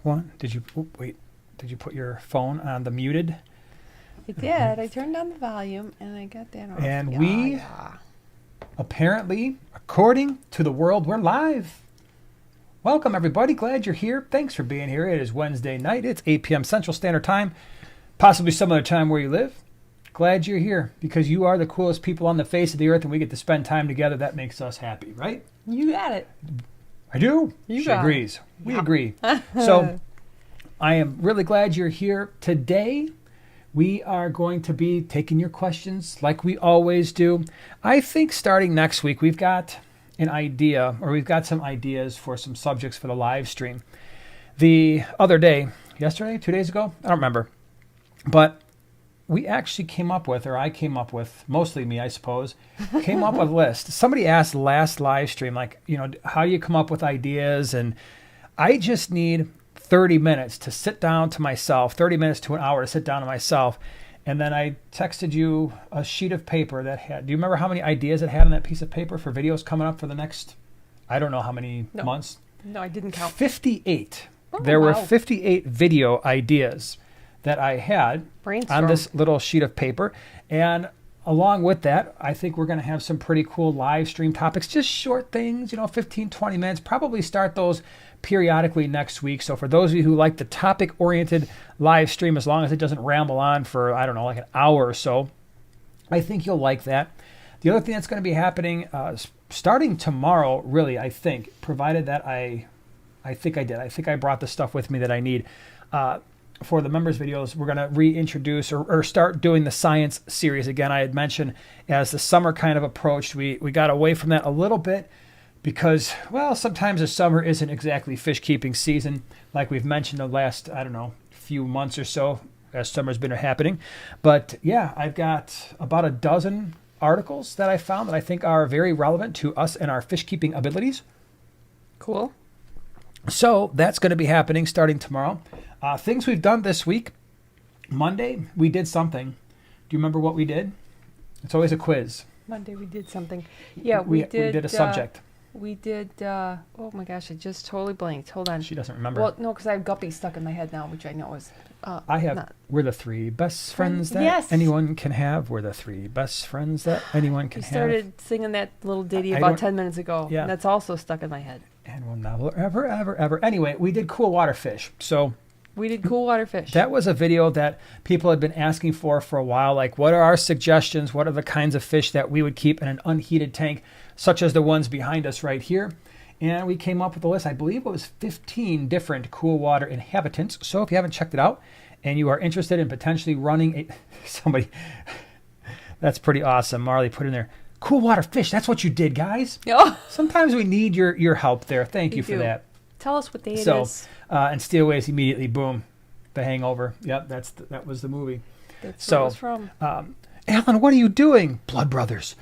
one. Did you wait? Did you put your phone on the muted? I did. I turned down the volume and I got that off. And apparently, according to the world, we're live. Welcome, everybody. Glad you're here. Thanks for being here. It is Wednesday night. It's 8 p.m. Central Standard Time, possibly some other time where you live. Glad you're here because you are the coolest people on the face of the earth and we get to spend time together. That makes us happy, right? You got it. I do. She agrees. We agree. So I am really glad you're here. Today, we are going to be taking your questions like we always do. I think starting next week, we've got an idea, or we've got some ideas for some subjects for the live stream. The other day, yesterday, 2 days ago, I don't remember, but we actually came up with, or I came up with, mostly me, I suppose, came up with a list. Somebody asked last live stream, like, how do you come up with ideas? And I just need 30 minutes to sit down to myself, 30 minutes to an hour to sit down to myself. And then I texted you a sheet of paper that had, do you remember how many ideas it had on that piece of paper for videos coming up for the next, I don't know how many months? No, I didn't count. 58. There were 58 video ideas that I had on this little sheet of paper. And along with that, I think we're going to have some pretty cool live stream topics, just short things, 15, 20 minutes, probably start those periodically next week. So for those of you who like the topic-oriented live stream, as long as it doesn't ramble on for, I don't know, like an hour or so, I think you'll like that. The other thing that's going to be happening starting tomorrow, really, I think, provided that I think I brought the stuff with me that I need. For the members videos, we're going to reintroduce or start doing the science series again. I had mentioned as the summer kind of approached, we got away from that a little bit because, well, sometimes the summer isn't exactly fish keeping season, like we've mentioned the last, I don't know, few months or so as summer's been happening. But yeah, I've got about a dozen articles that I found that I think are very relevant to us and our fish keeping abilities. Cool. So that's going to be happening starting tomorrow. Things we've done this week. Monday, we did something. Do you remember what we did? It's always a quiz. Monday, we did something. Yeah, we did a subject. We did, oh my gosh, I just totally blanked. Hold on. She doesn't remember. Well, no, because I have guppy stuck in my head now, which I know is... I have, we're the three best friends that anyone can have. We're the three best friends that anyone can have. You started singing that little ditty about 10 minutes ago. Yeah. And that's also stuck in my head. And will never, ever, ever, ever. Anyway, we did cool water fish. So... We did cool water fish. That was a video that people had been asking for a while. Like, what are our suggestions? What are the kinds of fish that we would keep in an unheated tank, such as the ones behind us right here? And we came up with a list. I believe it was 15 different cool water inhabitants. So if you haven't checked it out and you are interested in potentially running somebody, that's pretty awesome. Marley put in there, cool water fish. That's what you did, guys. Oh. Sometimes we need your help there. Thank you for that. Tell us what day it is. And Steelways immediately, boom, The Hangover. Yep, that was the movie. That's where it was from. Alan, what are you doing? Blood Brothers.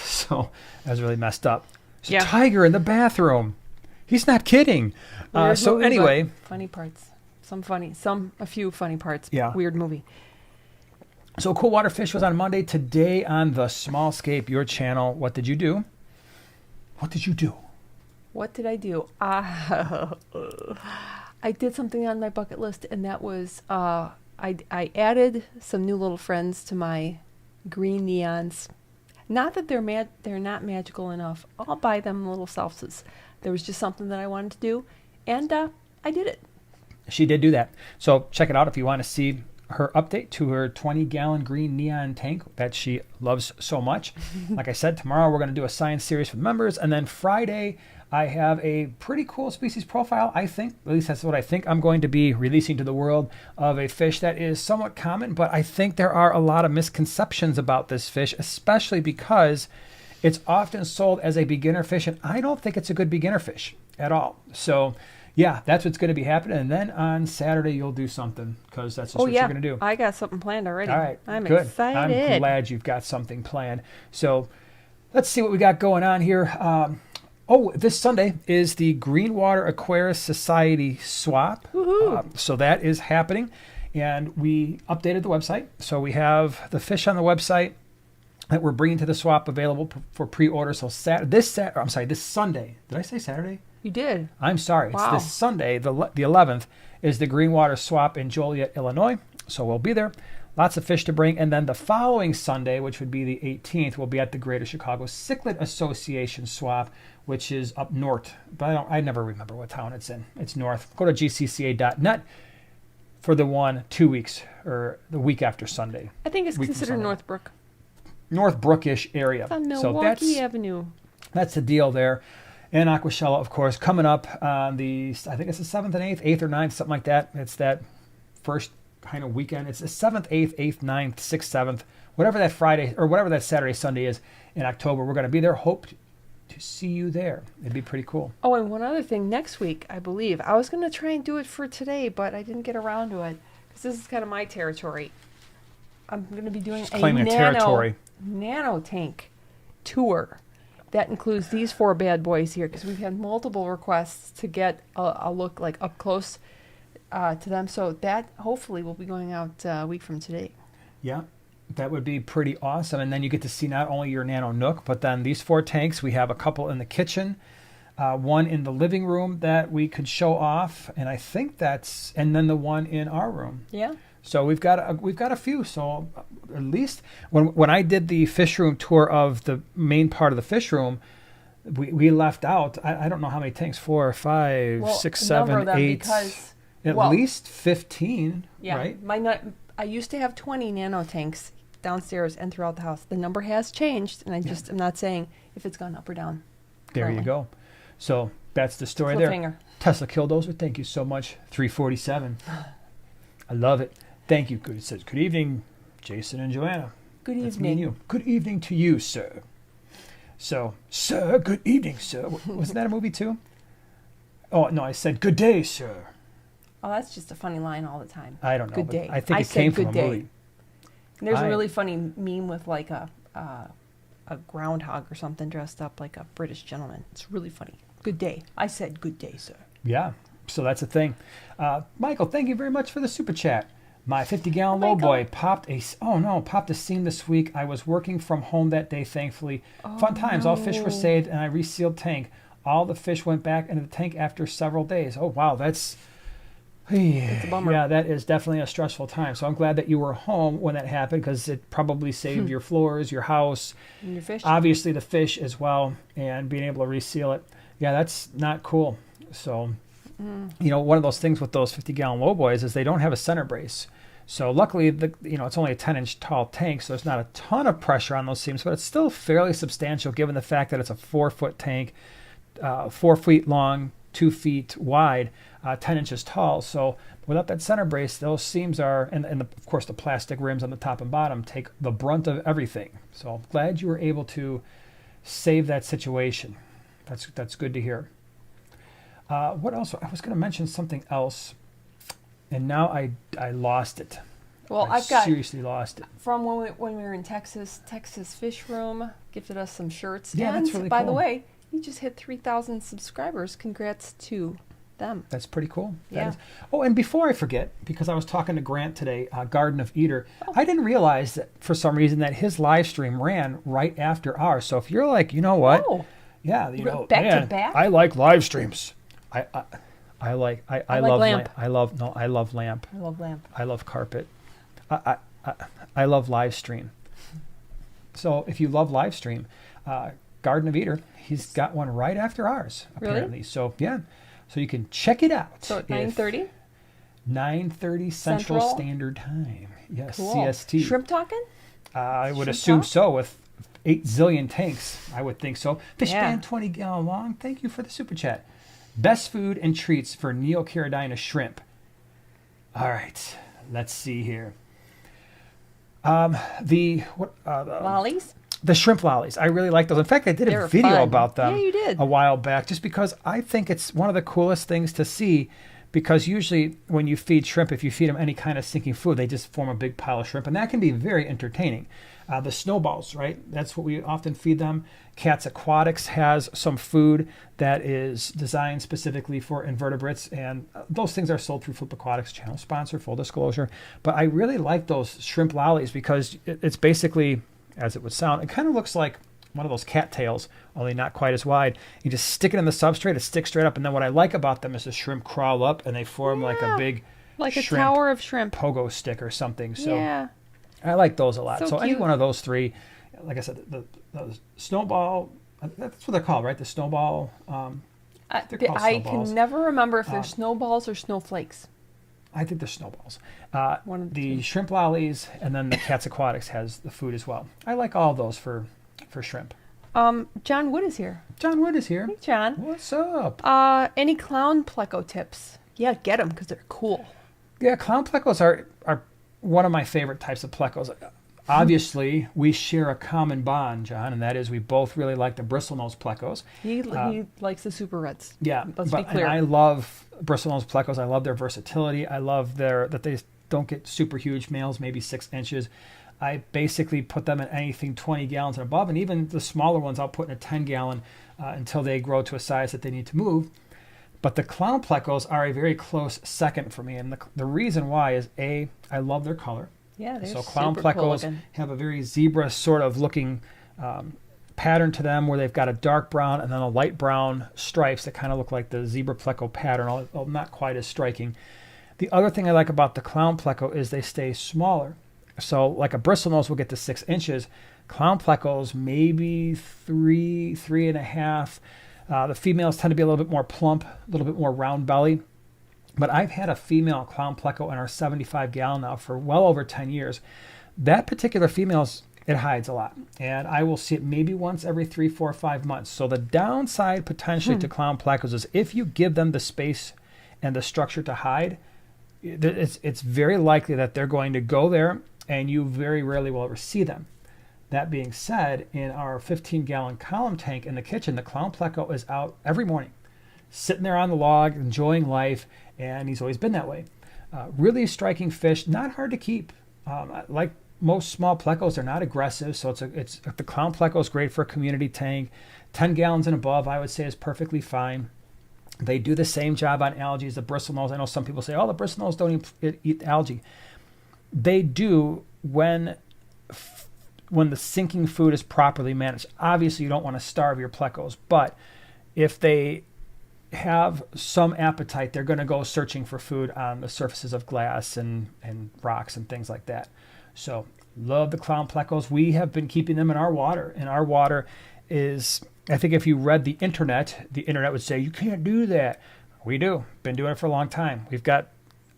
So that was really messed up. There's a tiger in the bathroom. He's not kidding. So movie, anyway. Funny parts. A few funny parts. Yeah. Weird movie. So Cool Water Fish was on Monday. Today on the Small Scape, your channel, what did you do? What did you do? What did I do? I did something on my bucket list, and that was I added some new little friends to my green neons. Not that they're not magical enough. I'll buy them little selfies. There was just something that I wanted to do, and I did it. She did do that. So check it out if you want to see her update to her 20-gallon green neon tank that she loves so much. Like I said, tomorrow we're going to do a science series for the members, and then Friday I have a pretty cool species profile, I think. At least that's what I think I'm going to be releasing to the world of a fish that is somewhat common, but I think there are a lot of misconceptions about this fish, especially because it's often sold as a beginner fish, and I don't think it's a good beginner fish at all. So, yeah, that's what's going to be happening. And then on Saturday, you'll do something because that's just what you're going to do. I got something planned already. All right, I'm good. excited. I'm glad you've got something planned. So let's see what we got going on here. This Sunday is the Greenwater Aquarius Society swap. So that is happening. And we updated the website. So we have the fish on the website that we're bringing to the swap available for pre-order. So this Sunday. Did I say Saturday? You did. I'm sorry. Wow. It's this Sunday, the 11th, is the Greenwater Swap in Joliet, Illinois. So we'll be there. Lots of fish to bring. And then the following Sunday, which would be the 18th, we'll be at the Greater Chicago Cichlid Association Swap, which is up north. But I never remember what town it's in. It's north. Go to gcca.net for the 2 weeks, or the week after Sunday. I think it's considered Northbrook. Northbrook-ish area. It's on Milwaukee Avenue. That's the deal there. And Aquashella, of course, coming up on I think it's the 7th and 8th, 8th or 9th, something like that. It's that first kind of weekend. It's the 7th, 8th, 8th, 9th, 6th, 7th, whatever that Friday or whatever that Saturday, Sunday is in October. We're going to be there. Hope to see you there. It'd be pretty cool. Oh, and one other thing, next week, I believe. I was going to try and do it for today, but I didn't get around to it because this is kind of my territory. I'm going to be doing a nano tank tour. That includes these 4 bad boys here because we've had multiple requests to get a look like up close to them. So that hopefully will be going out a week from today. Yeah, that would be pretty awesome. And then you get to see not only your Nano Nook, but then these 4 tanks. We have a couple in the kitchen, one in the living room that we could show off, and I think and then the one in our room. Yeah. So we've got a few. So at least when I did the fish room tour of the main part of the fish room, we left out I don't know how many tanks, 4, 5, 6, 7, 8, at least 15. Yeah, right? I used to have 20 nano tanks downstairs and throughout the house. The number has changed, and I'm not saying if it's gone up or down. There currently. You go. So that's the story there. Tesla Killdozer, thank you so much. 347. I love it. Thank you. It says, good evening, Jason and Joanna. Good evening. That's me and you. Good evening to you, sir. So, sir, good evening, sir. Wasn't that a movie too? Oh, no, I said, good day, sir. Oh, that's just a funny line all the time. I don't know. Good day. I think it came from a movie. And there's a really funny meme with like a groundhog or something dressed up like a British gentleman. It's really funny. Good day. I said, good day, sir. Yeah, so that's a thing. Michael, thank you very much for the super chat. My 50-gallon lowboy popped a seam this week. I was working from home that day, thankfully. Fun times. All fish were saved, and I resealed tank. All the fish went back into the tank after several days. Oh, wow, that's a bummer. Yeah, that is definitely a stressful time. So I'm glad that you were home when that happened because it probably saved your floors, your house, and your fish. Obviously the fish as well, and being able to reseal it. Yeah, that's not cool. So, one of those things with those 50-gallon lowboys is they don't have a center brace. So luckily, it's only a 10-inch tall tank, so there's not a ton of pressure on those seams, but it's still fairly substantial given the fact that it's a 4-foot tank, 4 feet long, 2 feet wide, 10 inches tall. So without that center brace, those seams and of course the plastic rims on the top and bottom take the brunt of everything. So I'm glad you were able to save that situation. That's good to hear. What else? I was going to mention something else. And now I lost it. Well, I seriously lost it. From when we were in Texas Fishroom gifted us some shirts. Yeah, and that's really by cool. the way, you just hit 3,000 subscribers. Congrats to them. That's pretty cool. Yeah. Oh, and before I forget, because I was talking to Grant today, Garden of Eater, I didn't realize that for some reason that his live stream ran right after ours. So if you're like, you know what? Oh. Yeah, back to back? I like live streams. I love lamp. I love lamp. I love lamp. I love carpet. I love live stream. So if you love live stream, Garden of Eater, he's got one right after ours apparently. Really? So yeah, so you can check it out. So at 9:30. 9:30 Central Standard Time. Yes, cool. CST. Shrimp talking? I would assume so with 8 zillion tanks. I would think so. Fishman 20-gallon long. Thank you for the super chat. Best food and treats for Neocaridina shrimp. All right, let's see here. Lollies? The shrimp lollies. I really like those. In fact, I did a video about them a while back just because I think it's one of the coolest things to see because usually when you feed shrimp, if you feed them any kind of sinking food, they just form a big pile of shrimp, and that can be very entertaining. The snowballs, right? That's what we often feed them. Cat's Aquatics has some food that is designed specifically for invertebrates, and those things are sold through Flip Aquatics, channel sponsor, full disclosure. But I really like those shrimp lollies because it's basically, as it would sound, it kind of looks like one of those cattails, only not quite as wide. You just stick it in the substrate, it sticks straight up. And then what I like about them is the shrimp crawl up and they form like a big like a tower of shrimp pogo stick or something. So I like those a lot. So any one of those three, like I said, the snowball, that's what they're called, right? The snowball. I can never remember if they're snowballs or snowflakes. I think they're snowballs. The shrimp lollies, and then the Cat's Aquatics has the food as well. I like all those for shrimp. John Wood is here. John Wood is here. Hey, John. What's up? Any clown pleco tips? Yeah, get them because they're cool. Yeah, clown plecos are one of my favorite types of plecos. Obviously, we share a common bond, John, and that is we both really like the bristlenose plecos. He likes the super reds. Yeah, let's be clear. And I love bristlenose plecos. I love their versatility. I love that they don't get super huge males, maybe 6 inches. I basically put them in anything 20 gallons and above, and even the smaller ones I'll put in a 10-gallon until they grow to a size that they need to move. But the clown plecos are a very close second for me, and the reason why is I love their color. Yeah, they're so clown super plecos cool have a very zebra sort of looking pattern to them, where they've got a dark brown and then a light brown stripes that kind of look like the zebra pleco pattern, although not quite as striking. The other thing I like about the clown pleco is they stay smaller. So like a bristlenose will get to 6 inches. Clown plecos maybe 3.5. The females tend to be a little bit more plump, a little bit more round belly. But I've had a female clown pleco in our 75-gallon now for well over 10 years. That particular female's, it hides a lot. And I will see it maybe once every 3, 4, 5 months. So the downside potentially to clown plecos is if you give them the space and the structure to hide, it's very likely that they're going to go there and you very rarely will ever see them. That being said, in our 15-gallon column tank in the kitchen, the clown pleco is out every morning, sitting there on the log, enjoying life, and he's always been that way. Really striking fish, not hard to keep. Like most small plecos, they're not aggressive, so the clown pleco is great for a community tank. 10 gallons and above, I would say, is perfectly fine. They do the same job on algae as the bristlenose. I know some people say, oh, the bristlenose don't eat algae. They do when the sinking food is properly managed. Obviously, you don't want to starve your plecos, but if they have some appetite, they're going to go searching for food on the surfaces of glass and rocks and things like that. So, love the clown plecos. We have been keeping them in our water, and our water is, I think if you read the internet would say, you can't do that. We do. Been doing it for a long time.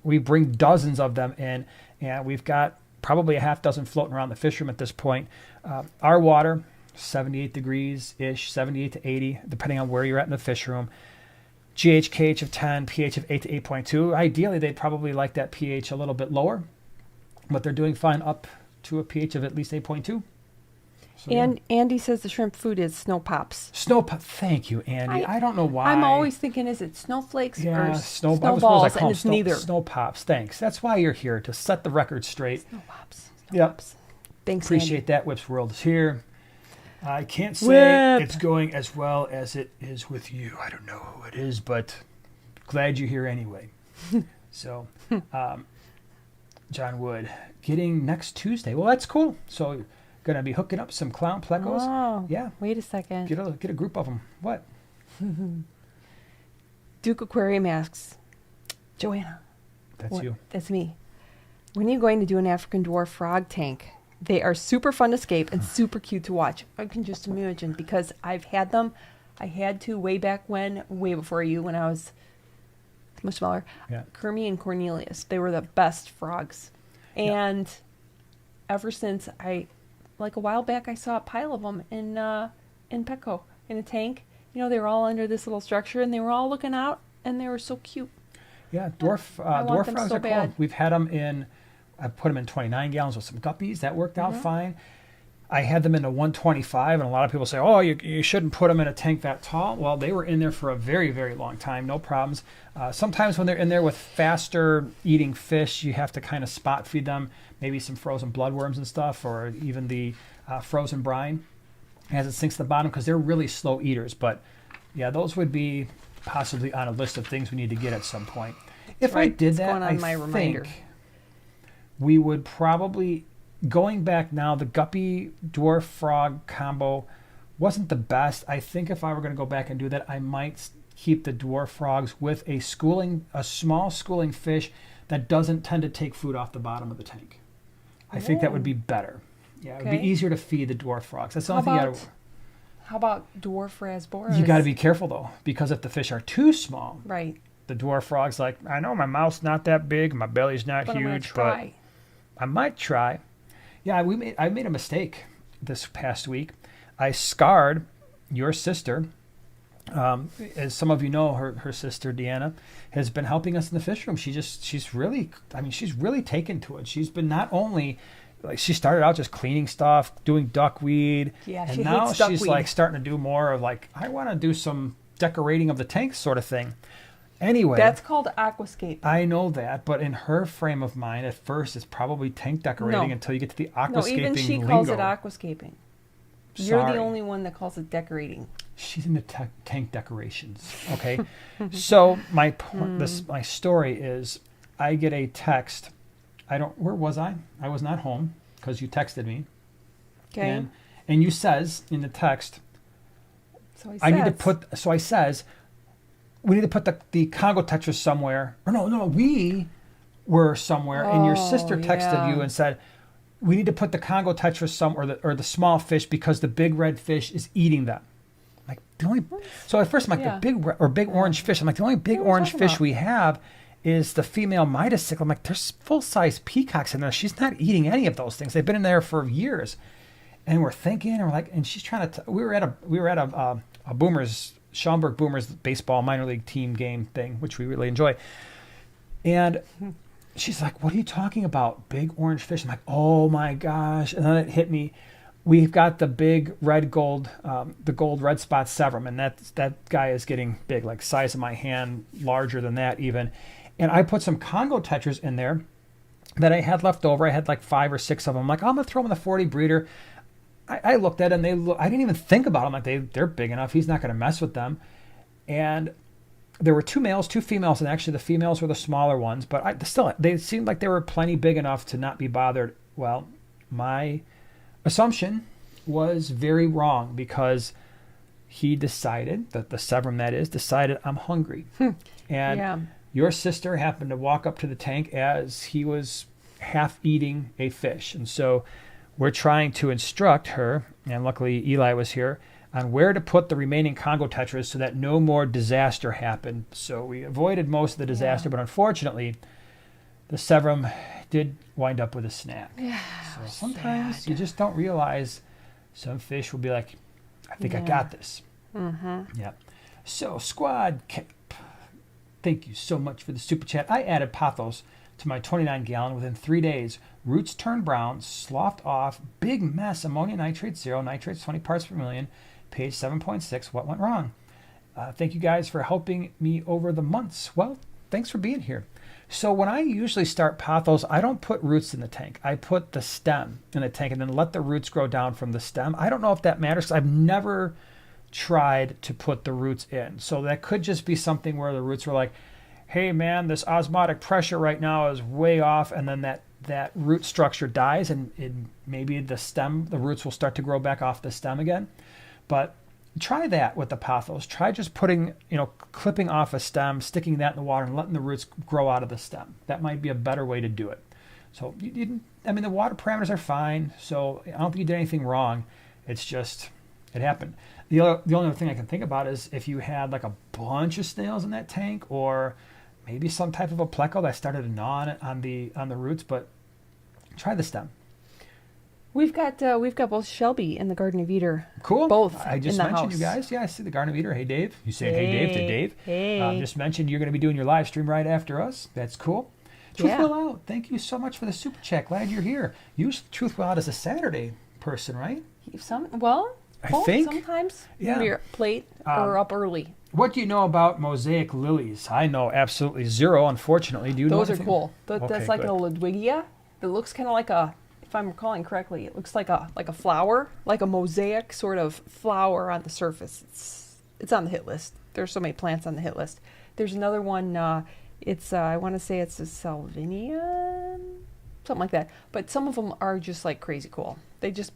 We bring dozens of them in, and we've got probably a half dozen floating around the Fishroom at this point. Our water, 78 degrees-ish, 78 to 80, depending on where you're at in the Fishroom. GHKH of 10, pH of 8 to 8.2. Ideally, they'd probably like that pH a little bit lower, but they're doing fine up to a pH of at least 8.2. So, and Andy says the shrimp food is snow pops. Thank you, Andy. I don't know why. I'm always thinking, is it snowflakes or snowballs? And it's neither. Snow pops. Thanks. That's why you're here, to set the record straight. Snow pops. Yep. Thanks, Appreciate Andy. that. Whip's World is here. I can't say it's going as well as it is with you. I don't know who it is, but glad you're here anyway. So, John Wood, getting next Tuesday. Well, that's cool. So, going to be hooking up some clown plecos. Oh, yeah. Wait a second. Get a group of them. What? Duke Aquarium asks, Joanna. That's you. That's me. When are you going to do an African dwarf frog tank? They are super fun to scape and super cute to watch. I can just imagine, because I've had them. I had to way back when, way before you, when I was much smaller. Yeah. Kermie and Cornelius. They were the best frogs. And ever since like a while back, I saw a pile of them in Petco in a tank. You know, they were all under this little structure, and they were all looking out, and they were so cute. Yeah, dwarf frogs so are bad. cool. We've had them in. I put them in 29 gallons with some guppies. That worked out fine. I had them in a 125, and a lot of people say, oh, you shouldn't put them in a tank that tall. Well, they were in there for a very, very long time, no problems. Sometimes when they're in there with faster eating fish, you have to kind of spot feed them, maybe some frozen bloodworms and stuff, or even the frozen brine as it sinks to the bottom, because they're really slow eaters. But yeah, those would be possibly on a list of things we need to get at some point. If I did that, I think we would probably, going back now, the guppy dwarf frog combo wasn't the best. I think if I were going to go back and do that, I might keep the dwarf frogs with a small schooling fish that doesn't tend to take food off the bottom of the tank. I think that would be better. Yeah, it would be easier to feed the dwarf frogs. That's the only thing you got to. How about dwarf rasboras? You got to be careful though, because if the fish are too small, right? The dwarf frog's like, I know my mouth's not that big, my belly's not huge, but I might try. Yeah, I made a mistake this past week. I scarred your sister. As some of you know, her sister Deanna has been helping us in the fish room. She's really taken to it. She's been not only like she started out just cleaning stuff, doing duckweed, and now she's like starting to do more of like I want to do some decorating of the tank sort of thing. Anyway, that's called aquascaping. I know that, but in her frame of mind, at first it's probably tank decorating until you get to the aquascaping. No, even she calls it aquascaping. You're the only one that calls it decorating. She's into tank decorations. Okay, so my story is, I get a text. Where was I? I was not home because you texted me. Okay. And you says in the text, I says, we need to put the Congo Tetras somewhere. Or no, we were somewhere, and your sister texted you and said, we need to put the Congo Tetras somewhere, or the small fish, because the big red fish is eating them. Like so at first I'm like the big orange fish. I'm like the only big orange fish we have is the female Midas cichlids. I'm like there's full size peacocks in there. She's not eating any of those things. They've been in there for years, and we're thinking, and we're like, and she's trying to. We were at a Boomers. Schaumburg Boomers baseball minor league team game thing, which we really enjoy. And she's like, what are you talking about? Big orange fish. I'm like, oh my gosh. And then it hit me. We've got the big red gold, the gold red spot Severum, and that guy is getting big, like size of my hand, larger than that even. And I put some Congo Tetras in there that I had left over. I had like 5 or 6 of them. I'm like, I'm going to throw them in the 40 breeder. I looked at it, and I didn't even think about them. Like they're big enough. He's not going to mess with them. And there were 2 males, 2 females, and actually the females were the smaller ones. But they seemed like they were plenty big enough to not be bothered. Well, my assumption was very wrong, because he decided, that the Severum decided I'm hungry. And your sister happened to walk up to the tank as he was half eating a fish. And so we're trying to instruct her, and luckily Eli was here, on where to put the remaining Congo Tetras so that no more disaster happened. So we avoided most of the disaster, but unfortunately, the Severum did wind up with a snack. Yeah, so sometimes you just don't realize some fish will be like, I think I got this. Mm-hmm. Yeah. So Squad Camp, thank you so much for the super chat. I added Pothos to my 29-gallon within 3 days. Roots turned brown, sloughed off, big mess, ammonia nitrate 0, nitrates 20 parts per million, page 7.6. What went wrong? Thank you guys for helping me over the months. Well, thanks for being here. So when I usually start Pothos, I don't put roots in the tank. I put the stem in the tank and then let the roots grow down from the stem. I don't know if that matters. I've never tried to put the roots in. So that could just be something where the roots were like, hey man, this osmotic pressure right now is way off, and then that root structure dies, and maybe the roots will start to grow back off the stem again. But try that with the Pothos. Try just clipping off a stem, sticking that in the water, and letting the roots grow out of the stem. That might be a better way to do it. So the water parameters are fine, so I don't think you did anything wrong. It's just, it happened. The only other thing I can think about is if you had like a bunch of snails in that tank, or maybe some type of a Pleco that started to gnaw on the roots, but try the stem. We've got both Shelby and the Garden of Eder. Cool. Both. I just in the mentioned house. You guys. Yeah, I see the Garden of Eder. Hey Dave. You say hey Dave to Dave. Hey. Just mentioned you're going to be doing your live stream right after us. That's cool. Truth Will Out. Thank you so much for the super chat. Glad you're here. Usually Truth Will Out is a Saturday person, right? I think sometimes. Yeah. We're late or up early. What do you know about mosaic lilies? I know absolutely zero, unfortunately. Do you know Those anything? are cool. That's like good. a Ludwigia. It looks kind of like a, if I'm recalling correctly, it looks like a flower, like a mosaic sort of flower on the surface. It's on the hit list. There's so many plants on the hit list. There's another one. I want to say it's a Salvinia, something like that. But some of them are just like crazy cool. They just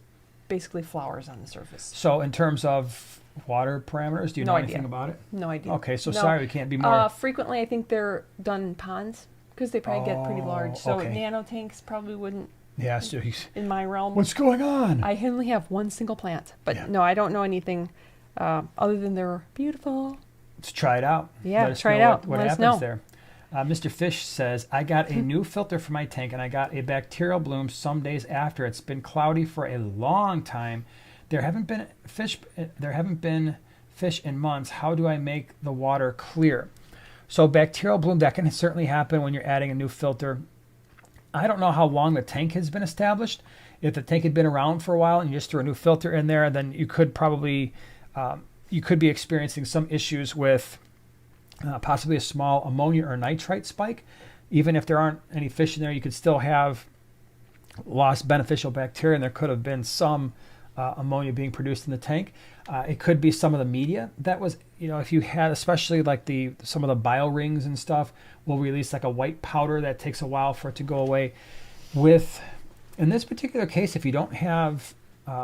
basically flowers on the surface. So in terms of water parameters, do you know anything about it? No idea. Okay, so sorry we can't be more. Frequently, I think they're done in ponds because they probably get pretty large. So nano tanks probably wouldn't. Yeah, so in my realm. What's going on? I only have one single plant, but no, I don't know anything other than they're beautiful. Let's try it out. Yeah, try it out. What happens there? Mr. Fish says, I got a new filter for my tank, and I got a bacterial bloom some days after. It's been cloudy for a long time. There haven't been fish in months. How do I make the water clear? So bacterial bloom, that can certainly happen when you're adding a new filter. I don't know how long the tank has been established. If the tank had been around for a while and you just threw a new filter in there, then you could probably you could be experiencing some issues with possibly a small ammonia or nitrite spike. Even if there aren't any fish in there, you could still have lost beneficial bacteria, and there could have been some ammonia being produced in the tank. It could be some of the media that was, if you had, especially like some of the bio rings and stuff will release like a white powder that takes a while for it to go away. In this particular case, if you don't have,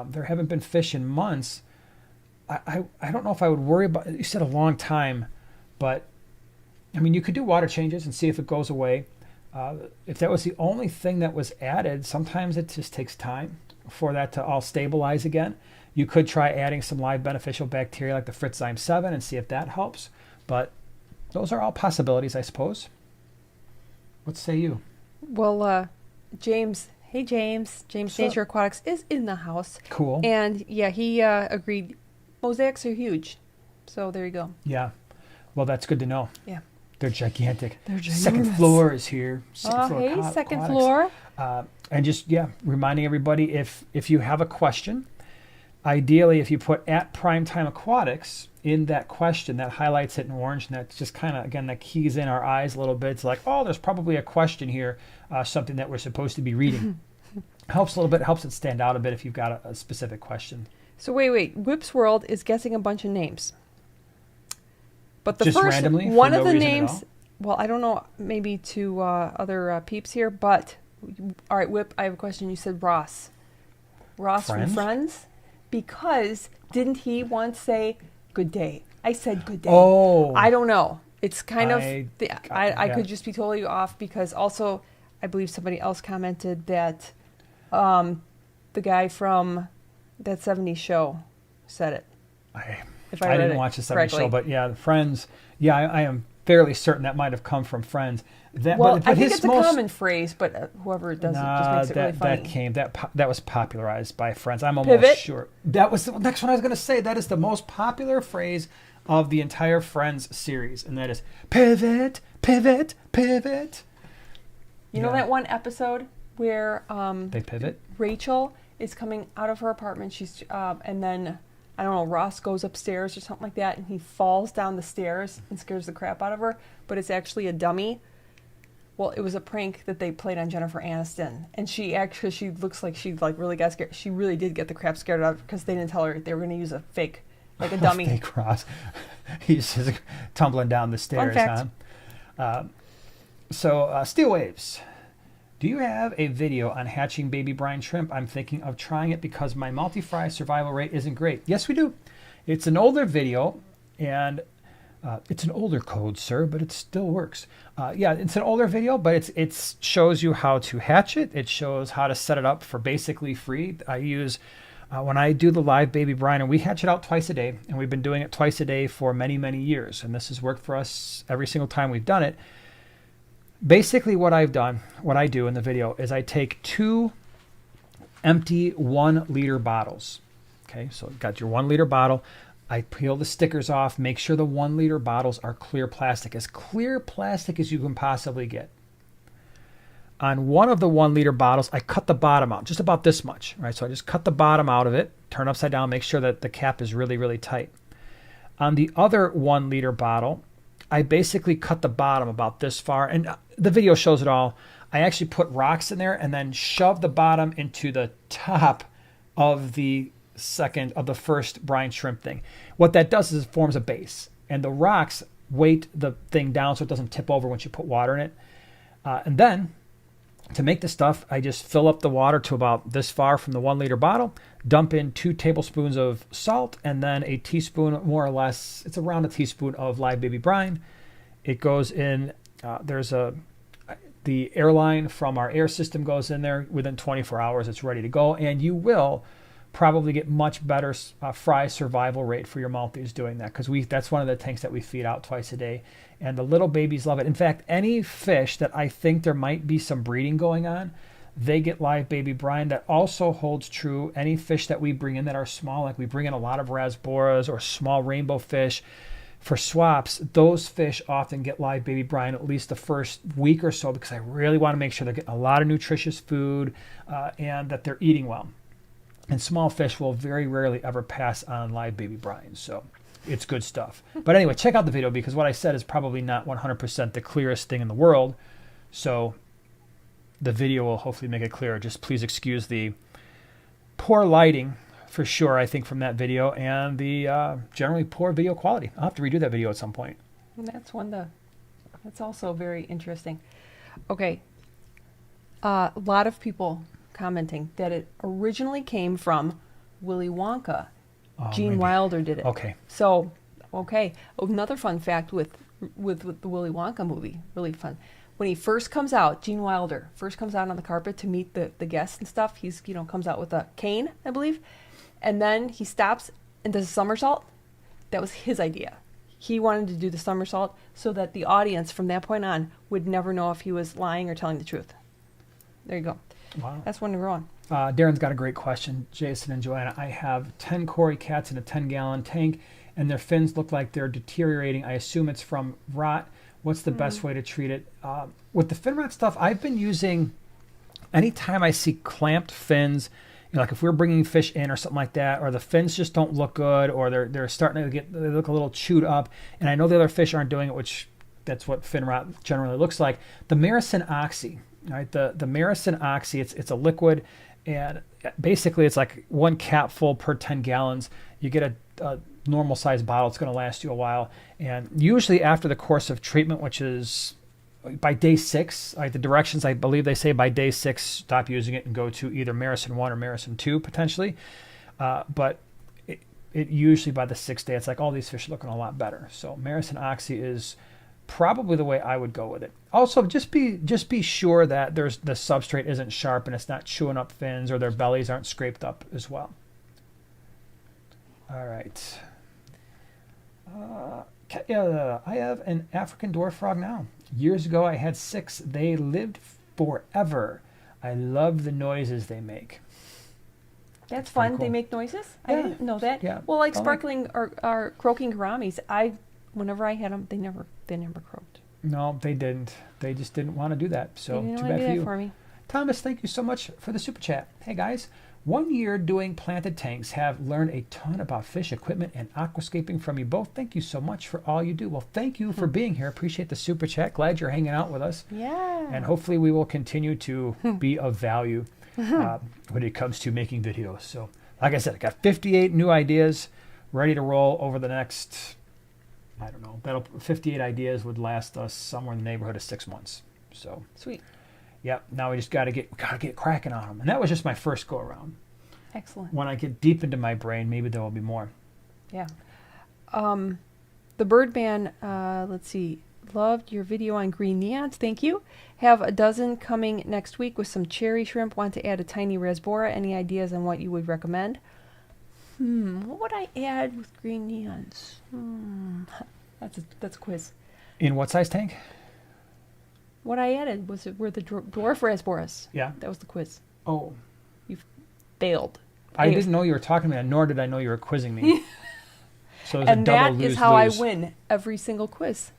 there haven't been fish in months, I don't know if I would worry about, you said a long time, but I mean, you could do water changes and see if it goes away. If that was the only thing that was added, sometimes it just takes time for that to all stabilize again. You could try adding some live beneficial bacteria like the Fritzyme 7 and see if that helps. But those are all possibilities, I suppose. What say you? Well, James, hey James Nature Aquatics is in the house. Cool. And yeah, he agreed. Mosaics are huge. So there you go. Yeah. Well, that's good to know. Yeah. They're gigantic. They're gigantic. Second floor is here. Second floor. And just, reminding everybody, if you have a question, ideally, if you put @Primetime Aquatics in that question, that highlights it in orange, and that's just kind of, again, that keys in our eyes a little bit. It's like, oh, there's probably a question here, something that we're supposed to be reading. Helps a little bit, helps it stand out a bit if you've got a specific question. So wait. Whip's World is guessing a bunch of names. But the just first randomly, one of the names, well, I don't know, maybe to other peeps here, but all right, Whip, I have a question. You said Ross from Friends, because didn't he once say good day? I said good day. Oh, I don't know. It's kind of I could just be totally off, because also I believe somebody else commented that the guy from that 70s show said it. I didn't watch the 70s show, but the Friends. Yeah, I am fairly certain that might have come from Friends. But I think it's a common phrase, but whoever does it just makes it really funny. That was popularized by Friends. I'm almost sure. That was the next one I was going to say. That is the most popular phrase of the entire Friends series, and that is pivot, pivot, pivot. You know that one episode where they pivot? Rachel is coming out of her apartment. She's and then I don't know, Ross goes upstairs or something like that, and he falls down the stairs and scares the crap out of her, but it's actually a dummy. Well, it was a prank that they played on Jennifer Aniston, and she looks like she really got scared. She really did get the crap scared out of her, because they didn't tell her they were going to use a fake, like a dummy. Fake Ross. He's just tumbling down the stairs. Fun fact. So, Steel Waves. Do you have a video on hatching baby brine shrimp? I'm thinking of trying it because my multi-fry survival rate isn't great. Yes, we do. It's an older video, and it's an older code, sir, but it still works. It's an older video, but it shows you how to hatch it. It shows how to set it up for basically free. I use, when I do the live baby brine, and we hatch it out twice a day, and we've been doing it twice a day for many, many years, and this has worked for us every single time we've done it. Basically what I do in the video is I take 2 empty 1 liter bottles. Okay, so you've got your 1 liter bottle. I peel the stickers off, make sure the 1 liter bottles are clear plastic as you can possibly get. On one of the 1 liter bottles, I cut the bottom out, just about this much, right? So I just cut the bottom out of it, turn it upside down, make sure that the cap is really, really tight. On the other 1 liter bottle, I basically cut the bottom about this far, and the video shows it all. I actually put rocks in there and then shove the bottom into the top of the first brine shrimp thing. What that does is it forms a base, and the rocks weight the thing down so it doesn't tip over once you put water in it. And then To make the stuff, I just fill up the water to about this far from the 1 liter bottle, dump in 2 tablespoons of salt, and then a teaspoon, more or less, it's around a teaspoon of live baby brine. It goes in, the airline from our air system goes in there. Within 24 hours, it's ready to go, and you will probably get much better fry survival rate for your multis doing that, because that's one of the tanks that we feed out twice a day, and the little babies love it. In fact, any fish that I think there might be some breeding going on, they get live baby brine. That also holds true. Any fish that we bring in that are small, like we bring in a lot of rasboras or small rainbow fish for swaps, those fish often get live baby brine at least the first week or so, because I really want to make sure they're getting a lot of nutritious food and that they're eating well. And small fish will very rarely ever pass on live baby brine. So it's good stuff. But anyway, check out the video, because what I said is probably not 100% the clearest thing in the world. So the video will hopefully make it clearer. Just please excuse the poor lighting for sure, I think, from that video, and the generally poor video quality. I'll have to redo that video at some point. And that's also very interesting. Okay. A lot of people commenting that it originally came from Willy Wonka. Gene Wilder did it. Okay. So, okay. Another fun fact with the Willy Wonka movie, really fun. When he first comes out, Gene Wilder first comes out on the carpet to meet the guests and stuff. He's, comes out with a cane, I believe. And then he stops and does a somersault. That was his idea. He wanted to do the somersault so that the audience from that point on would never know if he was lying or telling the truth. There you go. Wow. That's when we're on. Darren's got a great question. Jason and Joanna, I have 10 Cory cats in a 10-gallon tank, and their fins look like they're deteriorating. I assume it's from rot. What's the best way to treat it? With the fin rot stuff, I've been using, anytime I see clamped fins, like if we're bringing fish in or something like that, or the fins just don't look good, or they're starting to they look a little chewed up, and I know the other fish aren't doing it, which that's what fin rot generally looks like. The Maricin Oxy, right? The Maricin Oxy, it's a liquid, and basically it's like 1 capful per 10 gallons. You get a normal size bottle. It's going to last you a while, and usually after the course of treatment, which is by day 6, the directions, I believe they say by day 6, stop using it and go to either Maricin 1 or Maricin 2 potentially. But it usually by the 6th day, it's like all these fish are looking a lot better. So Maricin Oxy is probably the way I would go with it. Also, just be sure that the substrate isn't sharp and it's not chewing up fins, or their bellies aren't scraped up as well. All right. I have an African dwarf frog now. Years ago, I had 6. They lived forever. I love the noises they make. That's fun. Cool. They make noises? Yeah. I didn't know that. Yeah. Well, like sparkling or croaking gouramis, whenever I had them, they never croaked. No, they didn't. They just didn't want to do that. So too bad for you. For me. Thomas, thank you so much for the super chat. Hey guys, 1 year doing planted tanks, have learned a ton about fish equipment and aquascaping from you both. Thank you so much for all you do. Well, thank you for being here. Appreciate the super chat. Glad you're hanging out with us. Yeah. And hopefully we will continue to be of value when it comes to making videos. So, like I said, I got 58 new ideas ready to roll over the next, 58 ideas would last us somewhere in the neighborhood of 6 months. So sweet. Yep. Now we just got to get cracking on them, and that was just my first go around. Excellent. When I get deep into my brain, maybe there will be more. Yeah. The Birdman. Let's see. Loved your video on green neons. Thank you. Have a dozen coming next week with some cherry shrimp. Want to add a tiny rasbora. Any ideas on what you would recommend? What would I add with green neons? That's a quiz. In what size tank? What I added were the dwarf rasboras. Yeah. That was the quiz. Oh. You failed. I didn't know you were talking to me, nor did I know you were quizzing me. So it was and a double that is how I win every single quiz.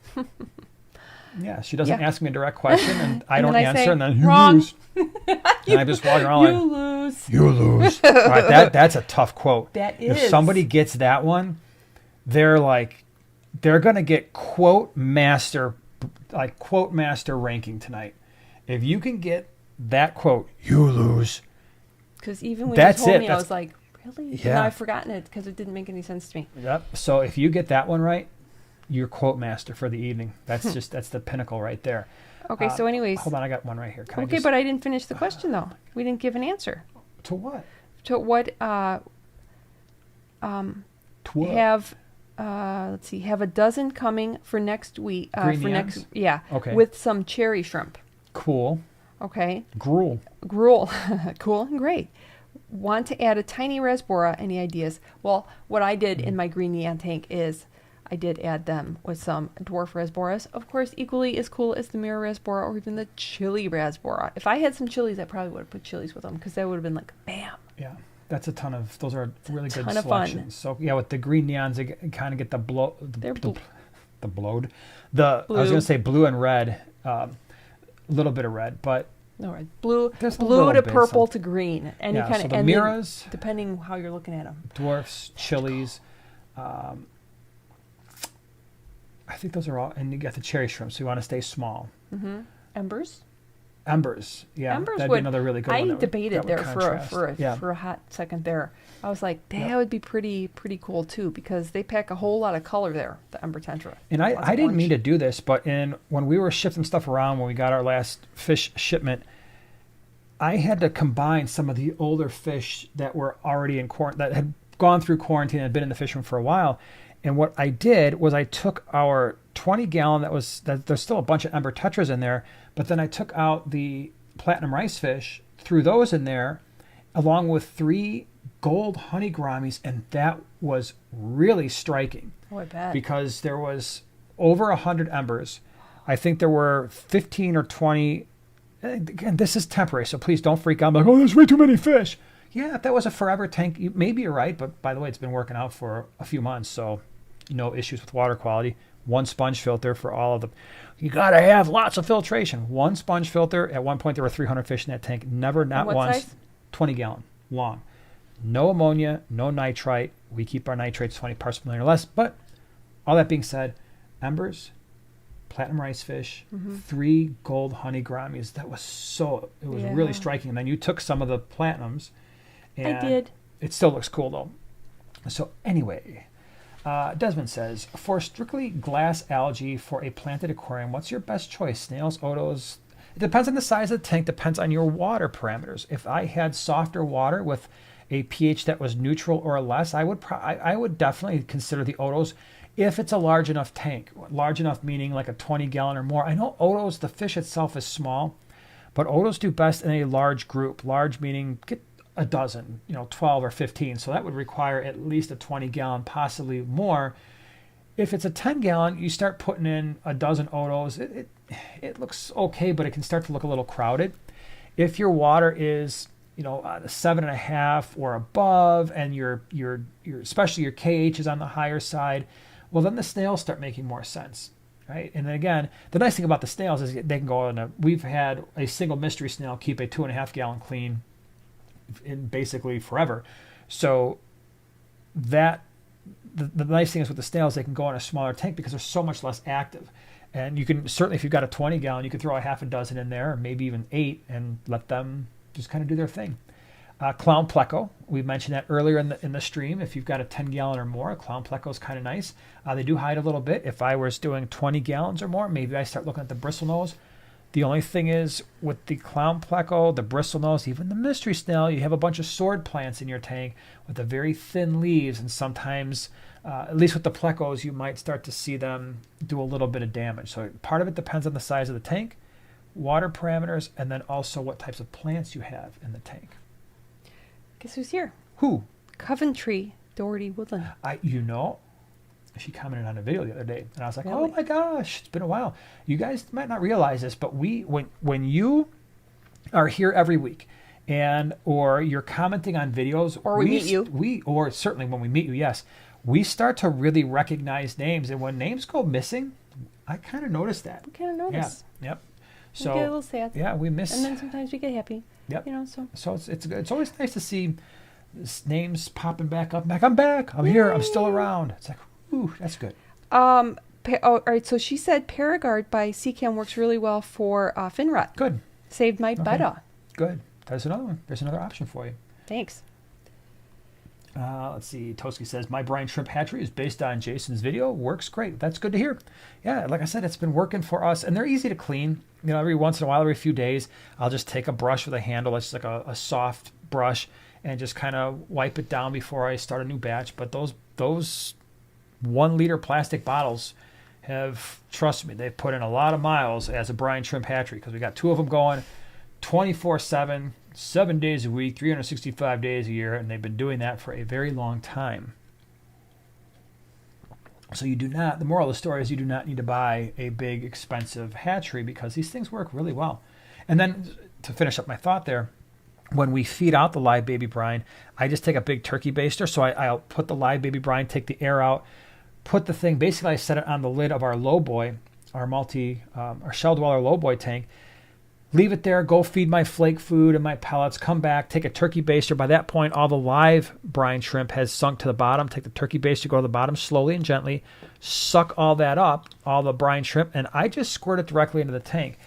Yeah, she doesn't ask me a direct question, and I don't answer, say, and then wrong. You lose. And I just walk around you lose. You lose. All right, that's a tough quote. That is. If somebody gets that one, they're going to get quote master ranking tonight. If you can get that quote, you lose. Because even when you told me, I was like, really? Yeah. Now I've forgotten it because it didn't make any sense to me. Yep. So if you get that one right, you're quote master for the evening. That's that's the pinnacle right there. Okay, so anyways. Hold on, I got one right here. Okay, but I didn't finish the question, though. We didn't give an answer. To what? To what, have, let's see, have a dozen coming for next week. Green for yams? next, yeah. Okay. With some cherry shrimp. Cool. Okay. Gruel. Cool and great. Want to add a tiny rasbora. Any ideas? Well, what I did in my green neon tank is I did add them with some dwarf rasboras. Of course, equally as cool as the mirror rasbora or even the chili rasbora. If I had some chilies, I probably would have put chilies with them because that would have been like, bam. Yeah, that's a ton of, those are really good ton of selections. fun. So yeah, with the green neons, they kind of get the blow, They're the blowed. Blue. I was going to say blue and red, a little bit of red, but no red. Blue to purple to green. Any yeah, kind so of the and mirrors, depending how you're looking at them. dwarfs, chilies. I think those are all, and you got the cherry shrimp, so you want to stay small. Mm-hmm. Embers, yeah, Embers that'd would, be another really good one. I debated there for yeah. a hot second there. I was like, that would be pretty cool too because they pack a whole lot of color there, the Ember Tundra. And I didn't mean to do this, but when we were shifting stuff around when we got our last fish shipment, I had to combine some of the older fish that were already in quarantine, that had gone through quarantine and been in the fish room for a while. And what I did was I took our 20-gallon that there's still a bunch of Ember Tetras in there, but then I took out the platinum rice fish, threw those in there, along with 3 gold honey gouramis, and that was really striking. Oh, I bet. Because there was over 100 embers. I think there were 15 or 20. Again, this is temporary, so please don't freak out. I'm like, oh, there's way too many fish. Yeah, if that was a forever tank, maybe you're right, but by the way, it's been working out for a few months, so no issues with water quality. 1 sponge filter for all of them. You got to have lots of filtration. 1 sponge filter. At one point, there were 300 fish in that tank. Never, not once. Size? 20-gallon long. No ammonia, no nitrite. We keep our nitrates 20 parts per million or less. But all that being said, embers, platinum rice fish, 3 gold honey gouramis. That was really striking. And then you took some of the platinums. And I did. It still looks cool, though. So anyway, Desmond says, for strictly glass algae for a planted aquarium, what's your best choice? Snails, otos? It depends on the size of the tank, depends on your water parameters. If I had softer water with a pH that was neutral or less, I would definitely consider the otos if it's a large enough tank. Large enough meaning like a 20-gallon or more. I know otos, the fish itself is small, but otos do best in a large group. Large meaning get a dozen, 12 or 15. So that would require at least a 20-gallon, possibly more. If it's a 10-gallon, you start putting in a dozen otos. It looks okay, but it can start to look a little crowded. If your water is, 7.5 or above, and your especially your KH is on the higher side, well, then the snails start making more sense, right? And then again, the nice thing about the snails is they can go in we've had a single mystery snail keep a 2.5-gallon clean in basically forever. So that the nice thing is with the snails, they can go in a smaller tank because they're so much less active. And you can certainly, if you've got a 20-gallon, you can throw a half a dozen in there, or maybe even 8, and let them just kind of do their thing. Clown Pleco, we mentioned that earlier in the stream. If you've got a 10-gallon or more, Clown Pleco is kind of nice. They do hide a little bit. If I was doing 20 gallons or more, maybe I start looking at the bristlenose. The only thing is with the Clown Pleco, the bristlenose, even the mystery snail, you have a bunch of sword plants in your tank with the very thin leaves, and sometimes, at least with the Plecos, you might start to see them do a little bit of damage. So part of it depends on the size of the tank, water parameters, and then also what types of plants you have in the tank. Guess who's here? Who? Coventry Doherty Woodland. She commented on a video the other day, and I was like, Really? oh my gosh, it's been a while. You guys might not realize this, but when you are here every week, or you're commenting on videos, or we meet you, or certainly when we meet you, yes, we start to really recognize names, and when names go missing, I kind of notice that. We kind of notice. Yeah. Yep. We get a little sad. Yeah, we miss. And then sometimes we get happy. Yep. So it's always nice to see names popping back up. I'm back. I'm here. I'm still around. It's like, ooh, that's good. All right. So she said Paragard by Seacam works really well for fin rot. Good. Saved my betta. Good. There's another one. There's another option for you. Thanks. Let's see. Toski says, my brine shrimp hatchery is based on Jason's video. Works great. That's good to hear. Yeah, like I said, it's been working for us. And they're easy to clean. You know, every once in a while, every few days, I'll just take a brush with a handle. That's just like a soft brush and just kind of wipe it down before I start a new batch. But those 1 liter plastic bottles have, trust me, they've put in a lot of miles as a brine shrimp hatchery because we got 2 of them going 24/7. 7 days a week, 365 days a year, and they've been doing that for a very long time. So you do not, the moral of the story is you do not need to buy a big, expensive hatchery because these things work really well. And then to finish up my thought there, when we feed out the live baby brine, I just take a big turkey baster. So I'll put the live baby brine, take the air out, put the thing, basically I set it on the lid of our lowboy, our shell dweller lowboy tank, leave it there, go feed my flake food and my pellets, come back, take a turkey baster. By that point, all the live brine shrimp has sunk to the bottom. Take the turkey baster, go to the bottom slowly and gently, suck all that up, all the brine shrimp, and I just squirt it directly into the tank.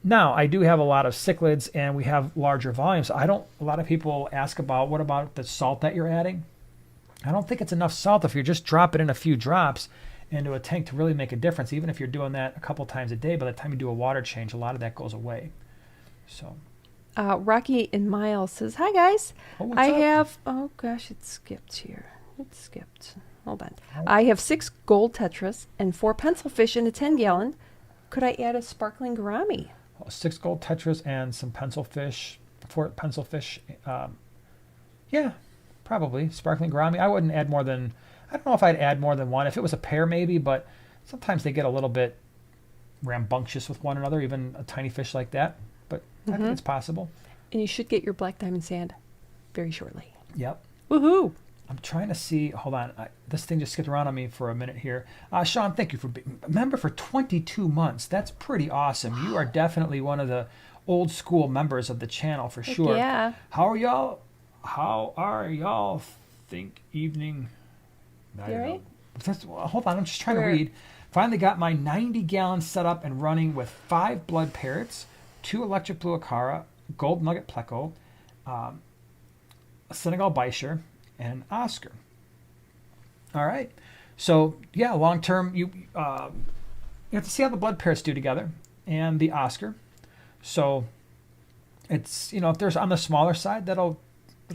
Now, I do have a lot of cichlids and we have larger volumes. A lot of people ask about, what about the salt that you're adding? I don't think it's enough salt if you're just dropping in a few drops into a tank to really make a difference. Even if you're doing that a couple times a day, by the time you do a water change, a lot of that goes away. So, Rocky and Miles says, "Hi guys, oh gosh, it skipped here. It skipped. Hold on. Oh. I have 6 gold tetras and 4 pencil fish in a 10-gallon. Could I add a sparkling gourami?" 6 gold tetras and some pencil fish. 4 pencil fish. Yeah, probably sparkling gourami. I wouldn't add more than. I don't know if I'd add more than 1. If it was a pair, maybe, but sometimes they get a little bit rambunctious with one another, even a tiny fish like that. But I think it's possible. And you should get your black diamond sand very shortly. Yep. Woohoo! I'm trying to see. Hold on. This thing just skipped around on me for a minute here. Sean, thank you for being a member for 22 months. That's pretty awesome. Wow. You are definitely one of the old school members of the channel for sure. Yeah. How are y'all? Think evening. Right? Hold on, I'm just trying to read. Finally got my 90-gallon setup and running with 5 blood parrots, 2 electric blue acara, gold nugget pleco, a Senegal Bisher, and an Oscar. All right. So, yeah, long term, you have to see how the blood parrots do together and the Oscar. So, it's, if there's on the smaller side, it'll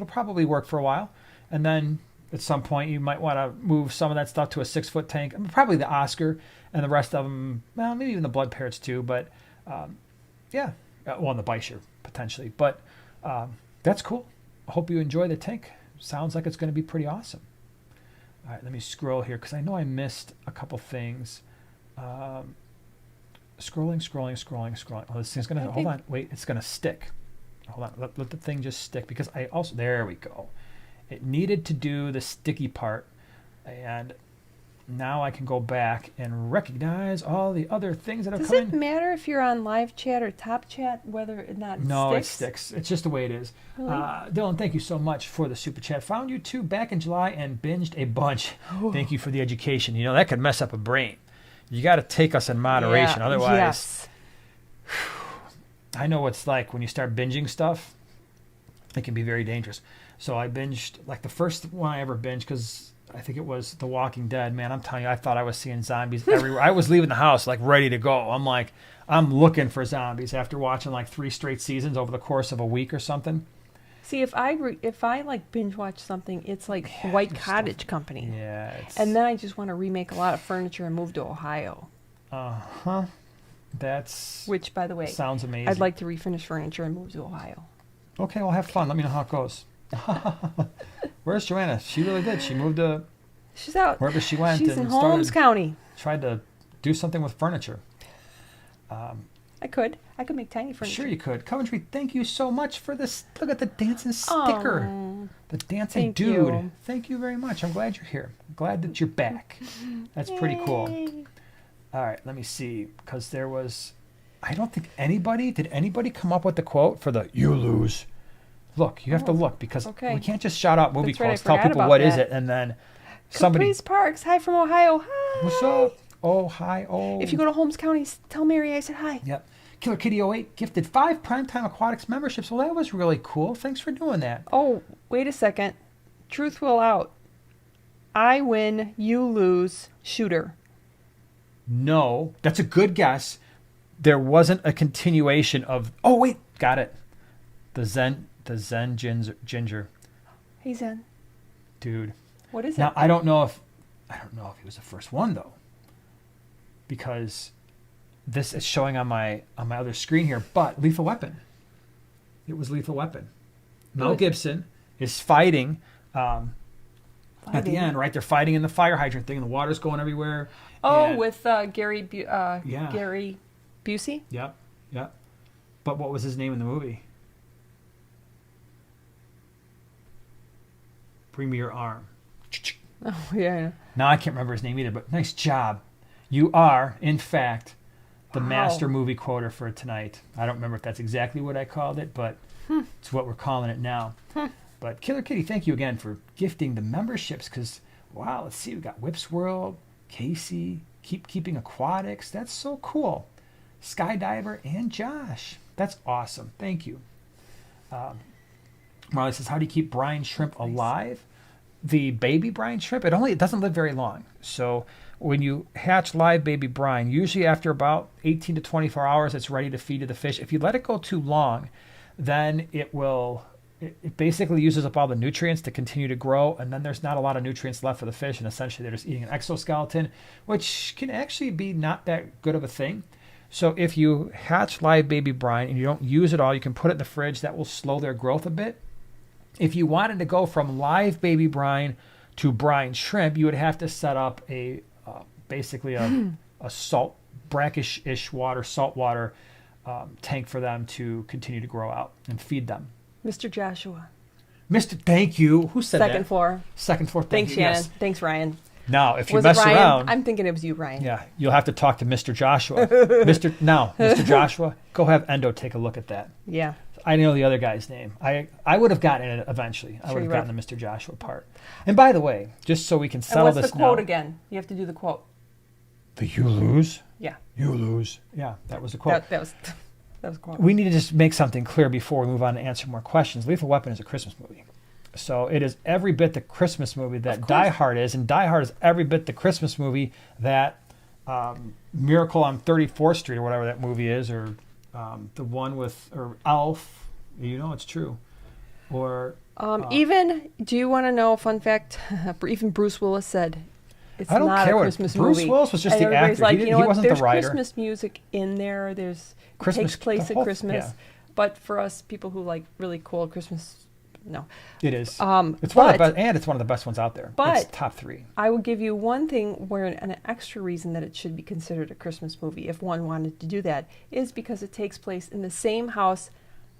probably work for a while. And then at some point, you might want to move some of that stuff to a 6-foot tank. Probably the Oscar and the rest of them, well, maybe even the blood parrots too. But yeah, well, and the Bisher potentially. But that's cool. I hope you enjoy the tank. Sounds like it's going to be pretty awesome. All right, let me scroll here because I know I missed a couple things. Scrolling. Oh, this thing's going to, hold on, wait, it's going to stick. Hold on, let the thing just stick because there we go. It needed to do the sticky part, and now I can go back and recognize all the other things that have come in. Does it matter if you're on live chat or top chat whether or not it No, sticks? it sticks. It's just the way it is. Really? Dylan, thank you so much for the super chat. Found you two back in July and binged a bunch. Oh. Thank you for the education. That could mess up a brain. You got to take us in moderation. Yeah, Otherwise, yes. I know what it's like when you start binging stuff. It can be very dangerous. So I binged, like the first one I ever binged, because I think it was The Walking Dead. Man, I'm telling you, I thought I was seeing zombies everywhere. I was leaving the house, like, ready to go. I'm looking for zombies after watching, like, 3 straight seasons over the course of a week or something. See, if I like, binge watch something, it's like White Cottage Company. Yeah. And then I just want to remake a lot of furniture and move to Ohio. Uh-huh. Which, by the way, sounds amazing. I'd like to refinish furniture and move to Ohio. Okay, well, have fun. Let me know how it goes. Where's Joanna? She really did. She moved to. She's out. Wherever she went. She's in Holmes County. Tried to do something with furniture. I could make tiny furniture. Sure you could. Coventry, thank you so much for this. Look at the dancing sticker. Oh, the dancing dude. You. Thank you very much. I'm glad you're here. I'm glad that you're back. That's pretty cool. All right, let me see. Because there was. I don't think did anybody come up with the quote for the "you lose"? Look, you have to look because we can't just shout out movie quotes, tell people what is it, and then somebody. Caprice Parks, hi from Ohio. Hi. What's up? Oh, hi. Oh. If you go to Holmes County, tell Mary I said hi. Yep. Killer Kitty 08 gifted 5 Primetime Aquatics memberships. Well, that was really cool. Thanks for doing that. Oh, wait a second. Truth will out. I win, you lose, shooter. No, that's a good guess. There wasn't a continuation of. Oh wait, got it. The Zen ginger. Hey Zen. Dude. What is it? Now I don't know if he was the first one though, because this is showing on my other screen here. But Lethal Weapon. It was Lethal Weapon. Mel Gibson is fighting. At the end, right? They're fighting in the fire hydrant thing, and the water's going everywhere. Oh, with Gary Busey? Yep. But what was his name in the movie? Bring me your arm. Oh, yeah. Now I can't remember his name either, but nice job. You are, in fact, the master movie quoter for tonight. I don't remember if that's exactly what I called it, but it's what we're calling it now. But Killer Kitty, thank you again for gifting the memberships, because, wow, let's see, we got Whips World, Casey, Keeping Aquatics. That's so cool. Skydiver and Josh. That's awesome. Thank you. Marley says, how do you keep brine shrimp alive? The baby brine shrimp, it doesn't live very long. So when you hatch live baby brine, usually after about 18 to 24 hours, it's ready to feed to the fish. If you let it go too long, then it basically uses up all the nutrients to continue to grow, and then there's not a lot of nutrients left for the fish, and essentially they're just eating an exoskeleton, which can actually be not that good of a thing. So if you hatch live baby brine and you don't use it all, you can put it in the fridge. That will slow their growth a bit. If you wanted to go from live baby brine to brine shrimp, you would have to set up basically a salt, brackish-ish water, salt water tank for them to continue to grow out and feed them. Mr. Joshua. Thank you. Who said that? Second floor. Second floor. Thanks, Shannon. Yes. Thanks, Ryan. Now, if you Was mess it Ryan? around, I'm thinking it was you, Ryan. Yeah, you'll have to talk to Mr. Joshua. Mr. Joshua, go have Endo take a look at that. Yeah. I know the other guy's name. I would have gotten it eventually. I would have gotten the Mr. Joshua part. And by the way, just so we can settle this now. And what's the quote again? You have to do the quote. You lose? Yeah. You lose. Yeah, that was the quote. That was a quote. We need to just make something clear before we move on and answer more questions. Lethal Weapon is a Christmas movie. So it is every bit the Christmas movie that Die Hard is, and Die Hard is every bit the Christmas movie that Miracle on 34th Street or whatever that movie is, or the one with Elf. It's true. Or even, do you want to know a fun fact? Even Bruce Willis said it's I don't not care a Christmas Bruce movie. Willis was just the actor. Like, he wasn't the writer. There's Christmas music in there. There's Christmas, it takes place at Christmas. Yeah. But for us people who like really cool Christmas, no. It is. It's one of the best, and it's one of the best ones out there. But it's top 3. I will give you one thing where an extra reason that it should be considered a Christmas movie, if one wanted to do that, is because it takes place in the same house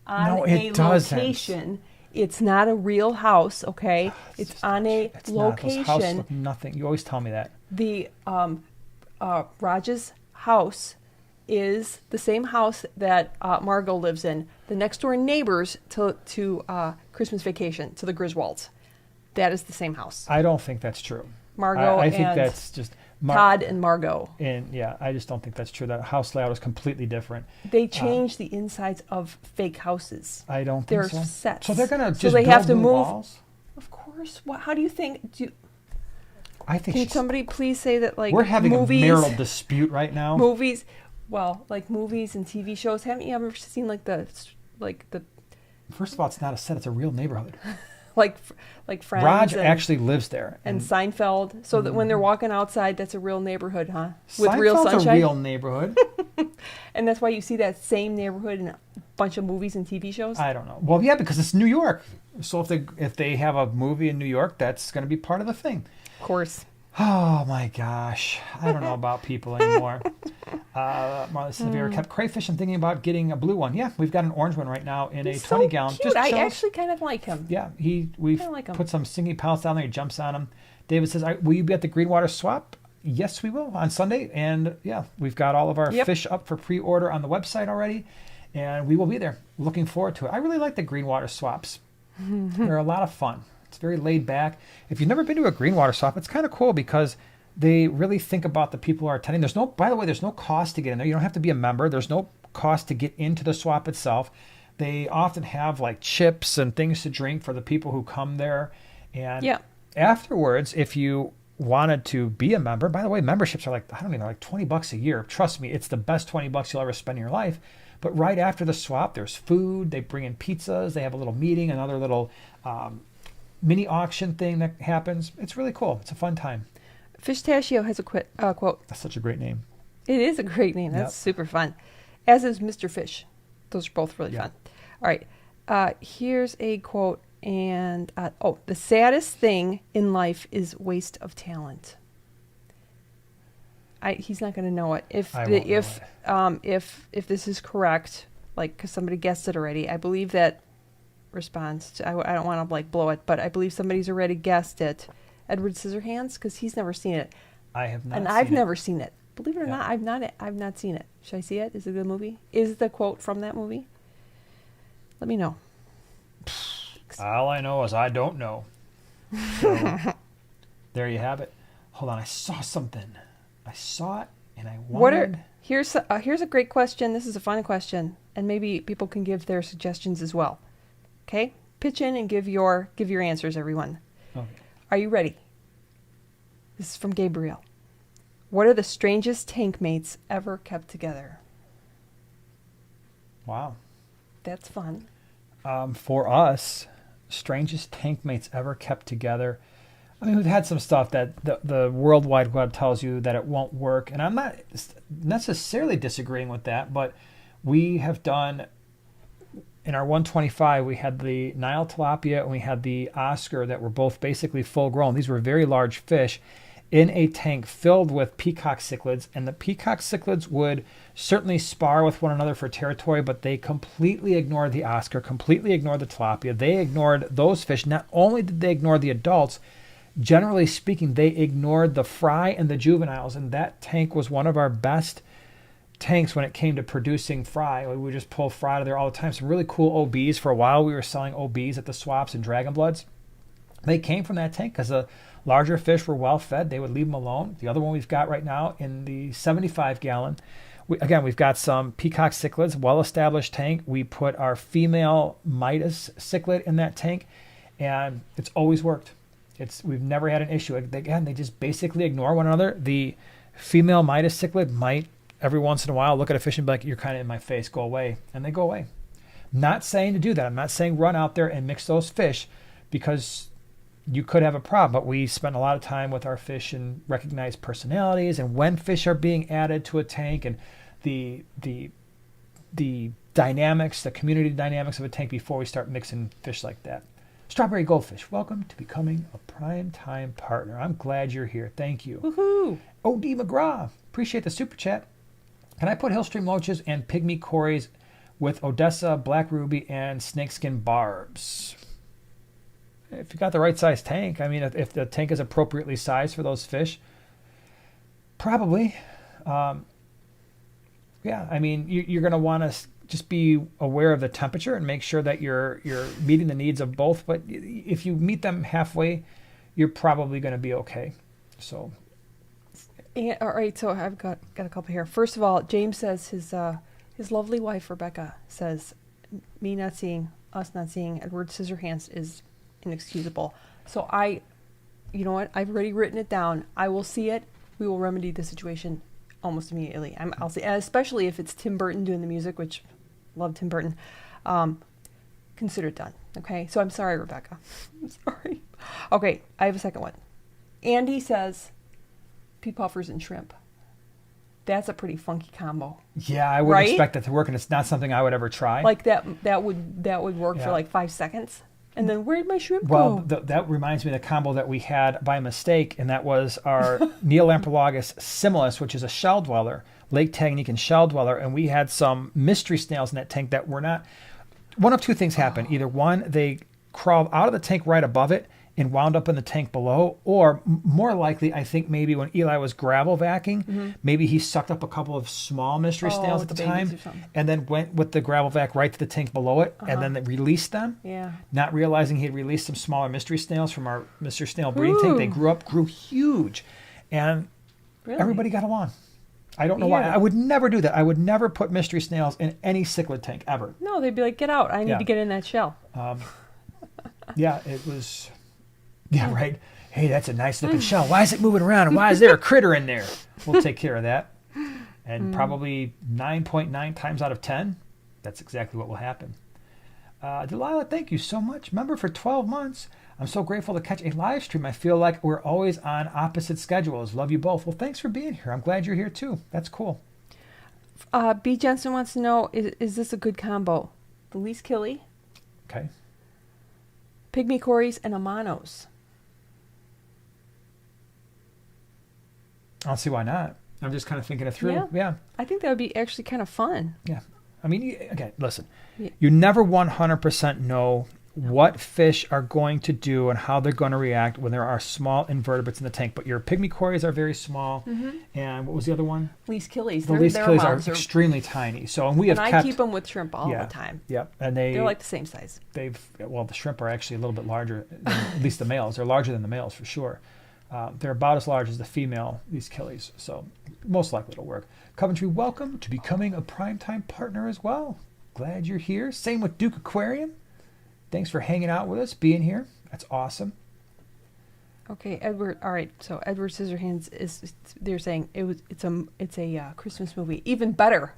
on location. It's not a real house, okay? It's on a location. Those houses look nothing. You always tell me that. The Raj's house is the same house that Margot lives in. The next door neighbors to Christmas Vacation, to the Griswolds. That is the same house. I don't think that's true. Margot I think that's just Todd and Margot. And yeah, I just don't think that's true. That house layout is completely different. They change the insides of fake houses. I don't think They're sets. So they're going to just so they build have to new move. walls? Of course. How do you think? I think can somebody please say that, like, we're having movies, a marital dispute right now. Movies, like movies and TV shows. Haven't you ever seen the? First of all, it's not a set; it's a real neighborhood. like Friends. Raj actually lives there. And Seinfeld. So that when they're walking outside, that's a real neighborhood, huh? With Seinfeld's real sunshine. a real neighborhood. And that's why you see that same neighborhood in a bunch of movies and TV shows? I don't know. Well, yeah, because it's New York. So if they have a movie in New York, that's going to be part of the thing. Of course. Oh, my gosh. I don't know about people anymore. Marley says, have you ever kept crayfish? I'm thinking about getting a blue one. Yeah, we've got an orange one right now in He's a 20-gallon. So cute. I actually kind of like him. Yeah, we've put some singing pellets down there. He jumps on them. David says, will you be at the Greenwater Swap? Yes, we will on Sunday. And yeah, we've got all of our fish up for pre-order on the website already. And we will be there. Looking forward to it. I really like the Greenwater Swaps. They're a lot of fun. It's very laid back. If you've never been to a Greenwater Swap, it's kind of cool because they really think about the people who are attending. By the way, there's no cost to get in there. You don't have to be a member. There's no cost to get into the swap itself. They often have like chips and things to drink for the people who come there. And afterwards, if you wanted to be a member, by the way, memberships are like, I don't even know, like $20 a year. Trust me, it's the best $20 you'll ever spend in your life. But right after the swap, there's food. They bring in pizzas. They have a little meeting, another little mini auction thing that happens. It's really cool. It's a fun time. Fishtachio has a quote. That's such a great name. It is a great name. That's super fun. As is Mr. Fish. Those are both really fun. All right. Here's a quote. And, the saddest thing in life is waste of talent. He's not going to know it. If this is correct, like, because somebody guessed it already, I believe that responds to, I don't want to, like, blow it, but I believe somebody's already guessed it. Edward Scissorhands, because he's never seen it. I have not seen it. And I've never seen it. Believe it or not, I've not seen it. Should I see it? Is it a good movie? Is the quote from that movie? Let me know. All I know is I don't know. So, there you have it. Hold on, I saw something. I saw it, and I wanted... Here's a great question. This is a fun question, and maybe people can give their suggestions as well. Okay? Pitch in and give your answers, everyone. Okay. Are you ready? This is from Gabriel. What are the strangest tank mates ever kept together? Wow. That's fun. For us, strangest tank mates ever kept together. I mean, we've had some stuff that the World Wide Web tells you that it won't work. And I'm not necessarily disagreeing with that, but we have done, in our 125, we had the Nile tilapia and we had the Oscar that were both basically full grown. These were very large fish in a tank filled with peacock cichlids. And the peacock cichlids would certainly spar with one another for territory, but they completely ignored the Oscar, completely ignored the tilapia. They ignored those fish. Not only did they ignore the adults, generally speaking, they ignored the fry and the juveniles. And that tank was one of our best tanks when it came to producing fry. We would just pull fry out of there all the time. Some really cool OBs. For a while, we were selling OBs at the swaps and Dragon Bloods. They came from that tank because the larger fish were well fed. They would leave them alone. The other one we've got right now in the 75 gallon, we've got some peacock cichlids, well-established tank. We put our female Midas cichlid in that tank, and it's always worked. We've never had an issue. Again, they just basically ignore one another. The female Midas cichlid might every once in a while look at a fish and be like, "You're kind of in my face, go away," and they go away. Not saying to do that. I'm not saying run out there and mix those fish, because you could have a problem, but we spend a lot of time with our fish and recognize personalities and when fish are being added to a tank and the dynamics, the community dynamics of a tank before we start mixing fish like that. Strawberry Goldfish, welcome to becoming a prime time partner. I'm glad you're here. Thank you. Woohoo! O.D. McGraw, appreciate the super chat. Can I put Hillstream loaches and pygmy cories with Odessa, black ruby, and snakeskin barbs? If you got the right size tank, I mean, if the tank is appropriately sized for those fish, probably. Yeah, I mean, you're going to want to just be aware of the temperature and make sure that you're meeting the needs of both. But if you meet them halfway, you're probably going to be okay. So, yeah, all right. So I've got a couple here. First of all, James says his lovely wife Rebecca says, us not seeing Edward Scissorhands is inexcusable. So you know what? I've already written it down. I will see it. We will remedy the situation almost immediately. I'll see, especially if it's Tim Burton doing the music, which love Tim Burton. Consider it done. Okay. So I'm sorry, Rebecca. I'm sorry. Okay. I have a second one. Andy says pea puffers and shrimp. That's a pretty funky combo. Yeah, I wouldn't expect that to work, and it's not something I would ever try. Like that would work for like 5 seconds. And then where'd my shrimp go? Well, that reminds me of the combo that we had by mistake, and that was our Neolamprologus similis, which is a shell dweller, Lake Tanganyika shell dweller, and we had some mystery snails in that tank that were not... One of two things happened. Either one, they crawled out of the tank right above it and wound up in the tank below, or more likely, I think maybe when Eli was gravel vacuuming, maybe he sucked up a couple of small mystery snails at the time and then went with the gravel vac right to the tank below it and then released them, not realizing he had released some smaller mystery snails from our Mr. Snail breeding tank. They grew huge, and everybody got along. I don't know why. I would never do that. I would never put mystery snails in any cichlid tank, ever. No, they'd be like, get out. I need to get in that shell. Yeah, it was... Yeah, right. Hey, that's a nice looking shell. Why is it moving around? And why is there a critter in there? We'll take care of that. And probably 9.9 times out of 10, that's exactly what will happen. Delilah, thank you so much. Member for 12 months. I'm so grateful to catch a live stream. I feel like we're always on opposite schedules. Love you both. Well, thanks for being here. I'm glad you're here too. That's cool. B. Jensen wants to know, is this a good combo? The least killy, okay, pygmy cories, and amanos. I don't see why not. I'm just kind of thinking it through. Yeah. I think that would be actually kind of fun. Yeah. I mean, again, listen, you never 100% know what fish are going to do and how they're going to react when there are small invertebrates in the tank. But your pygmy cories are very small. And what was the other one? Least killies. The least killies are extremely tiny. So, and I keep them with shrimp all the time. Yeah. And they're like the same size. The shrimp are actually a little bit larger, at least the males. They're larger than the males for sure. They're about as large as the female, these killies. So most likely it'll work. Coventry, welcome to becoming a primetime partner as well. Glad you're here. Same with Duke Aquarium. Thanks for hanging out with us, being here. That's awesome. Okay, Edward. All right, so Edward Scissorhands they're saying it's a Christmas movie. Even better.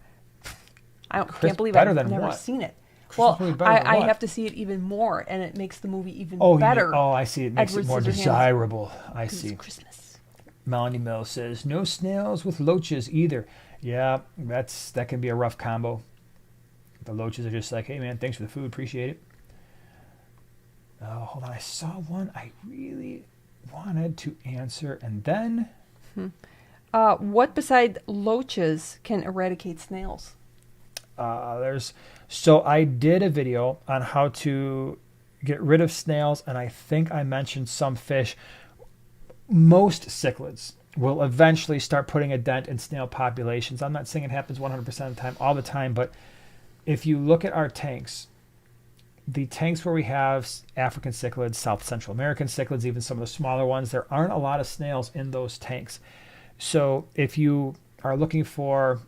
Can't believe I've never seen it. Well, I have to see it even more, and it makes the movie even better. I see. It makes it more desirable. I see. It's Christmas. Melanie Mill says, no snails with loaches either. Yeah, that can be a rough combo. The loaches are just like, hey, man, thanks for the food. Appreciate it. Oh, hold on. I saw one I really wanted to answer, and then... what beside loaches can eradicate snails? So I did a video on how to get rid of snails, and I think I mentioned some fish. Most cichlids will eventually start putting a dent in snail populations. I'm not saying it happens 100% of the time, all the time, but if you look at our tanks, the tanks where we have African cichlids, South Central American cichlids, even some of the smaller ones, there aren't a lot of snails in those tanks. So if you are looking for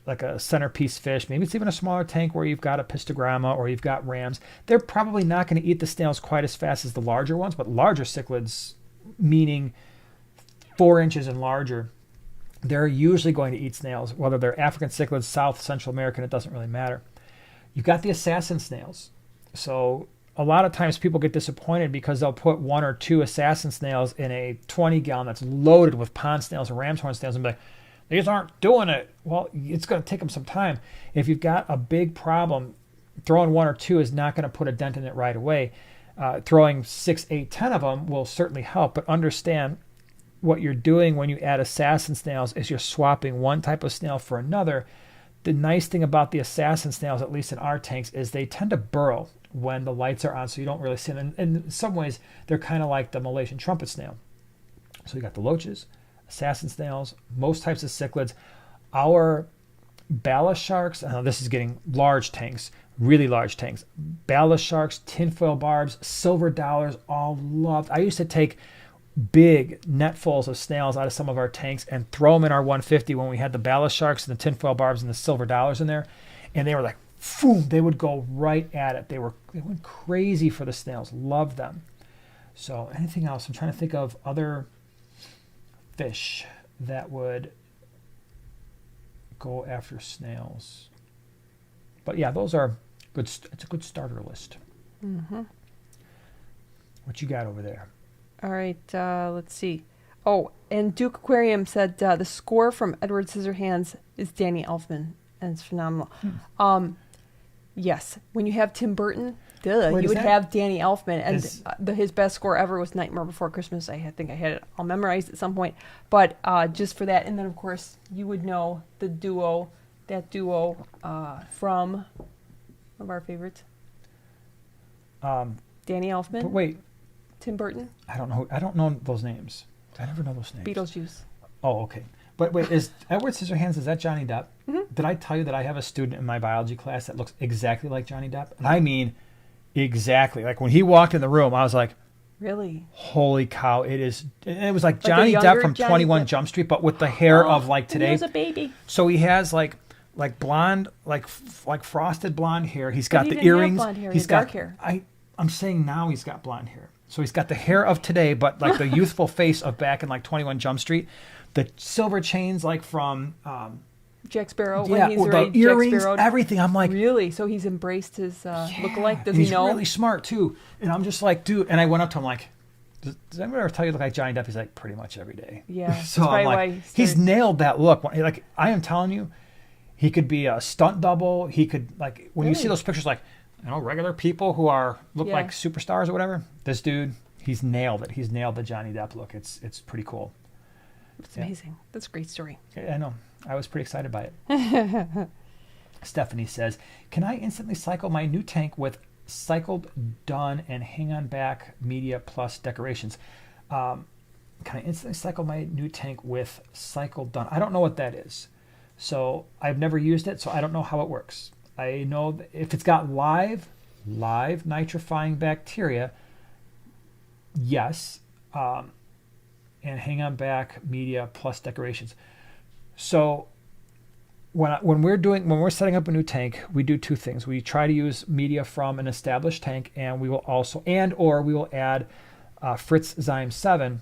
like a centerpiece fish, maybe it's even a smaller tank where you've got a pistogramma or you've got rams, they're probably not going to eat the snails quite as fast as the larger ones, but larger cichlids, meaning 4 inches and larger, they're usually going to eat snails, whether they're African cichlids, South Central American, it doesn't really matter. You've got the assassin snails. So a lot of times people get disappointed because they'll put 1 or 2 assassin snails in a 20-gallon that's loaded with pond snails and ram's horn snails and be like, these aren't doing it. Well, it's going to take them some time. If you've got a big problem, throwing 1 or 2 is not going to put a dent in it right away. Throwing 6, 8, 10 of them will certainly help, but understand what you're doing when you add assassin snails is you're swapping one type of snail for another. The nice thing about the assassin snails, at least in our tanks, is they tend to burrow when the lights are on, so you don't really see them. And in some ways, they're kind of like the Malaysian trumpet snail. So you got the loaches, assassin snails, most types of cichlids. Our ballast sharks, this is getting large tanks, really large tanks. Ballast sharks, tinfoil barbs, silver dollars, all loved. I used to take big netfuls of snails out of some of our tanks and throw them in our 150 when we had the ballast sharks and the tinfoil barbs and the silver dollars in there. And they were like, boom, they would go right at it. They went crazy for the snails. Loved them. So anything else? I'm trying to think of other fish that would go after snails. But yeah, those are good. It's a good starter list. Mm-hmm. What you got over there? All right, let's see. Oh, and Duke Aquarium said the score from Edward Scissorhands is Danny Elfman, and it's phenomenal. Yes, when you have Tim Burton, you would have Danny Elfman, and his best score ever was Nightmare Before Christmas. I think I had it all memorized at some point, but just for that, and then of course you would know that duo from one of our favorites, Danny Elfman. But wait. Tim Burton? I don't know those names. I never know those names. Beetlejuice. Oh, okay. But wait, is Edward Scissorhands, is that Johnny Depp? Mm-hmm. Did I tell you that I have a student in my biology class that looks exactly like Johnny Depp? And I mean exactly. Like when he walked in the room, I was like, really? Holy cow, it is. And it was like Johnny Depp from 21 Jump Street, but with the hair of like today. He was a baby. So he has like blonde, like frosted blonde hair. He's got the earrings. Have blonde hair. He's got dark hair. I'm saying now he's got blonde hair. So he's got the hair of today, but like the youthful face of back in like 21 Jump Street. The silver chains like from Jack Sparrow. Yeah, when he's or already the earrings, Jack Sparrowed. Everything. I'm like, really? So he's embraced his lookalike? Does he's he know? He's really smart too. And I'm just like, dude. And I went up to him like, does anyone ever tell you look like Johnny Depp? He's like, pretty much every day. Yeah. So I'm like, he's nailed that look. Like I am telling you, he could be a stunt double. He could like when you see those pictures, like regular people who look like superstars or whatever. This dude, he's nailed it. He's nailed the Johnny Depp look. It's pretty cool. It's amazing. That's a great story. I know. I was pretty excited by it. Stephanie says, can I instantly cycle my new tank with cycled done and hang on back media plus decorations? Can I instantly cycle my new tank with cycled done? I don't know what that is. So I've never used it, so I don't know how it works. I know that if it's got live nitrifying bacteria, yes. And hang on back media plus decorations. So when we're setting up a new tank, we do two things. We try to use media from an established tank, and we will also we will add Fritz Zyme 7,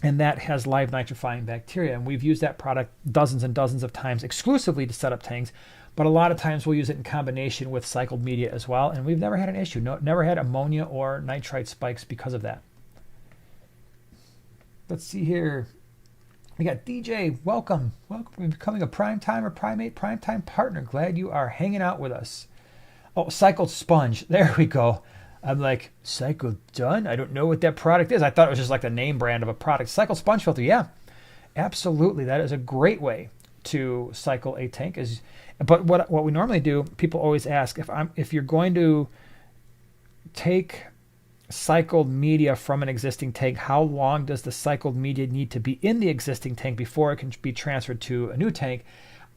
and that has live nitrifying bacteria. And we've used that product dozens and dozens of times exclusively to set up tanks, but a lot of times we'll use it in combination with cycled media as well. And we've never had an issue. Never had ammonia or nitrite spikes because of that. Let's see here. We got DJ. Welcome. Welcome for becoming a primetime or primetime partner. Glad you are hanging out with us. Oh, cycled sponge. There we go. I'm like, cycled done? I don't know what that product is. I thought it was just like the name brand of a product. Cycled sponge filter. Yeah, absolutely. That is a great way to cycle a tank. But what we normally do, people always ask, if you're going to take cycled media from an existing tank, how long does the cycled media need to be in the existing tank before it can be transferred to a new tank?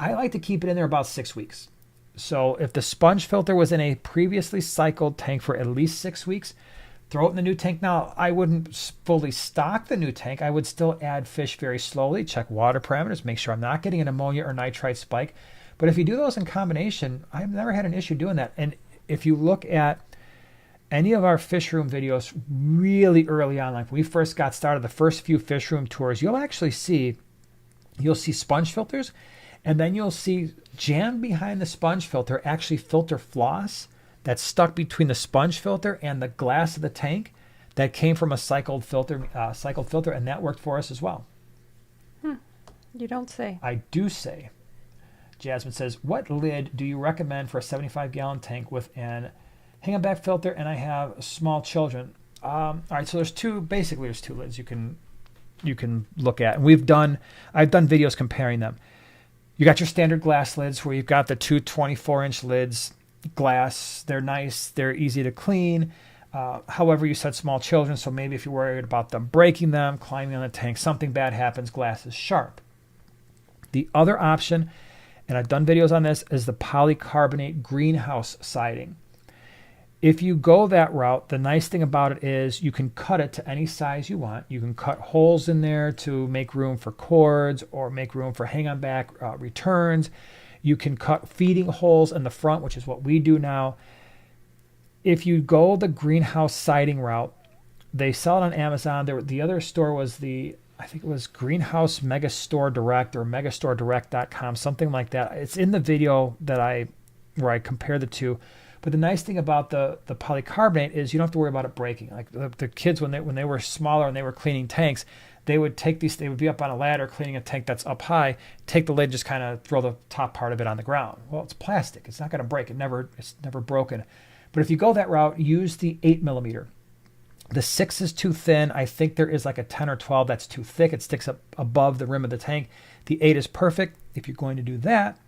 I like to keep it in there about 6 weeks. So if the sponge filter was in a previously cycled tank for at least 6 weeks, throw it in the new tank. Now, I wouldn't fully stock the new tank. I would still add fish very slowly, check water parameters, make sure I'm not getting an ammonia or nitrite spike. But if you do those in combination, I've never had an issue doing that. And if you look at any of our Fishroom videos really early on, like when we first got started, the first few Fishroom tours, you'll see sponge filters, and then you'll see jammed behind the sponge filter actually filter floss that's stuck between the sponge filter and the glass of the tank that came from a cycled filter, and that worked for us as well. You don't say. I do say. Jasmine says, what lid do you recommend for a 75-gallon tank with an hang on back filter, and I have small children? All right, so there's two lids you can look at. And I've done videos comparing them. You got your standard glass lids where you've got the two 24-inch lids, glass. They're nice, they're easy to clean. However, you said small children, so maybe if you're worried about them breaking them, climbing on the tank, something bad happens, glass is sharp. The other option, and I've done videos on this, is the polycarbonate greenhouse siding. If you go that route, the nice thing about it is you can cut it to any size you want. You can cut holes in there to make room for cords or make room for hang-on-back returns. You can cut feeding holes in the front, which is what we do now. If you go the greenhouse siding route, they sell it on Amazon. The other store was I think it was Greenhouse Megastore Direct or megastoredirect.com, something like that. It's in the video where I compare the two. But the nice thing about the polycarbonate is you don't have to worry about it breaking. Like the kids, when they were smaller and they were cleaning tanks, they would be up on a ladder cleaning a tank that's up high, take the lid, just kind of throw the top part of it on the ground. Well, it's plastic. It's not going to break. It's never broken. But if you go that route, use the 8 millimeter. The 6 is too thin. I think there is like a 10 or 12 that's too thick. It sticks up above the rim of the tank. The 8 is perfect. If you're going to do that,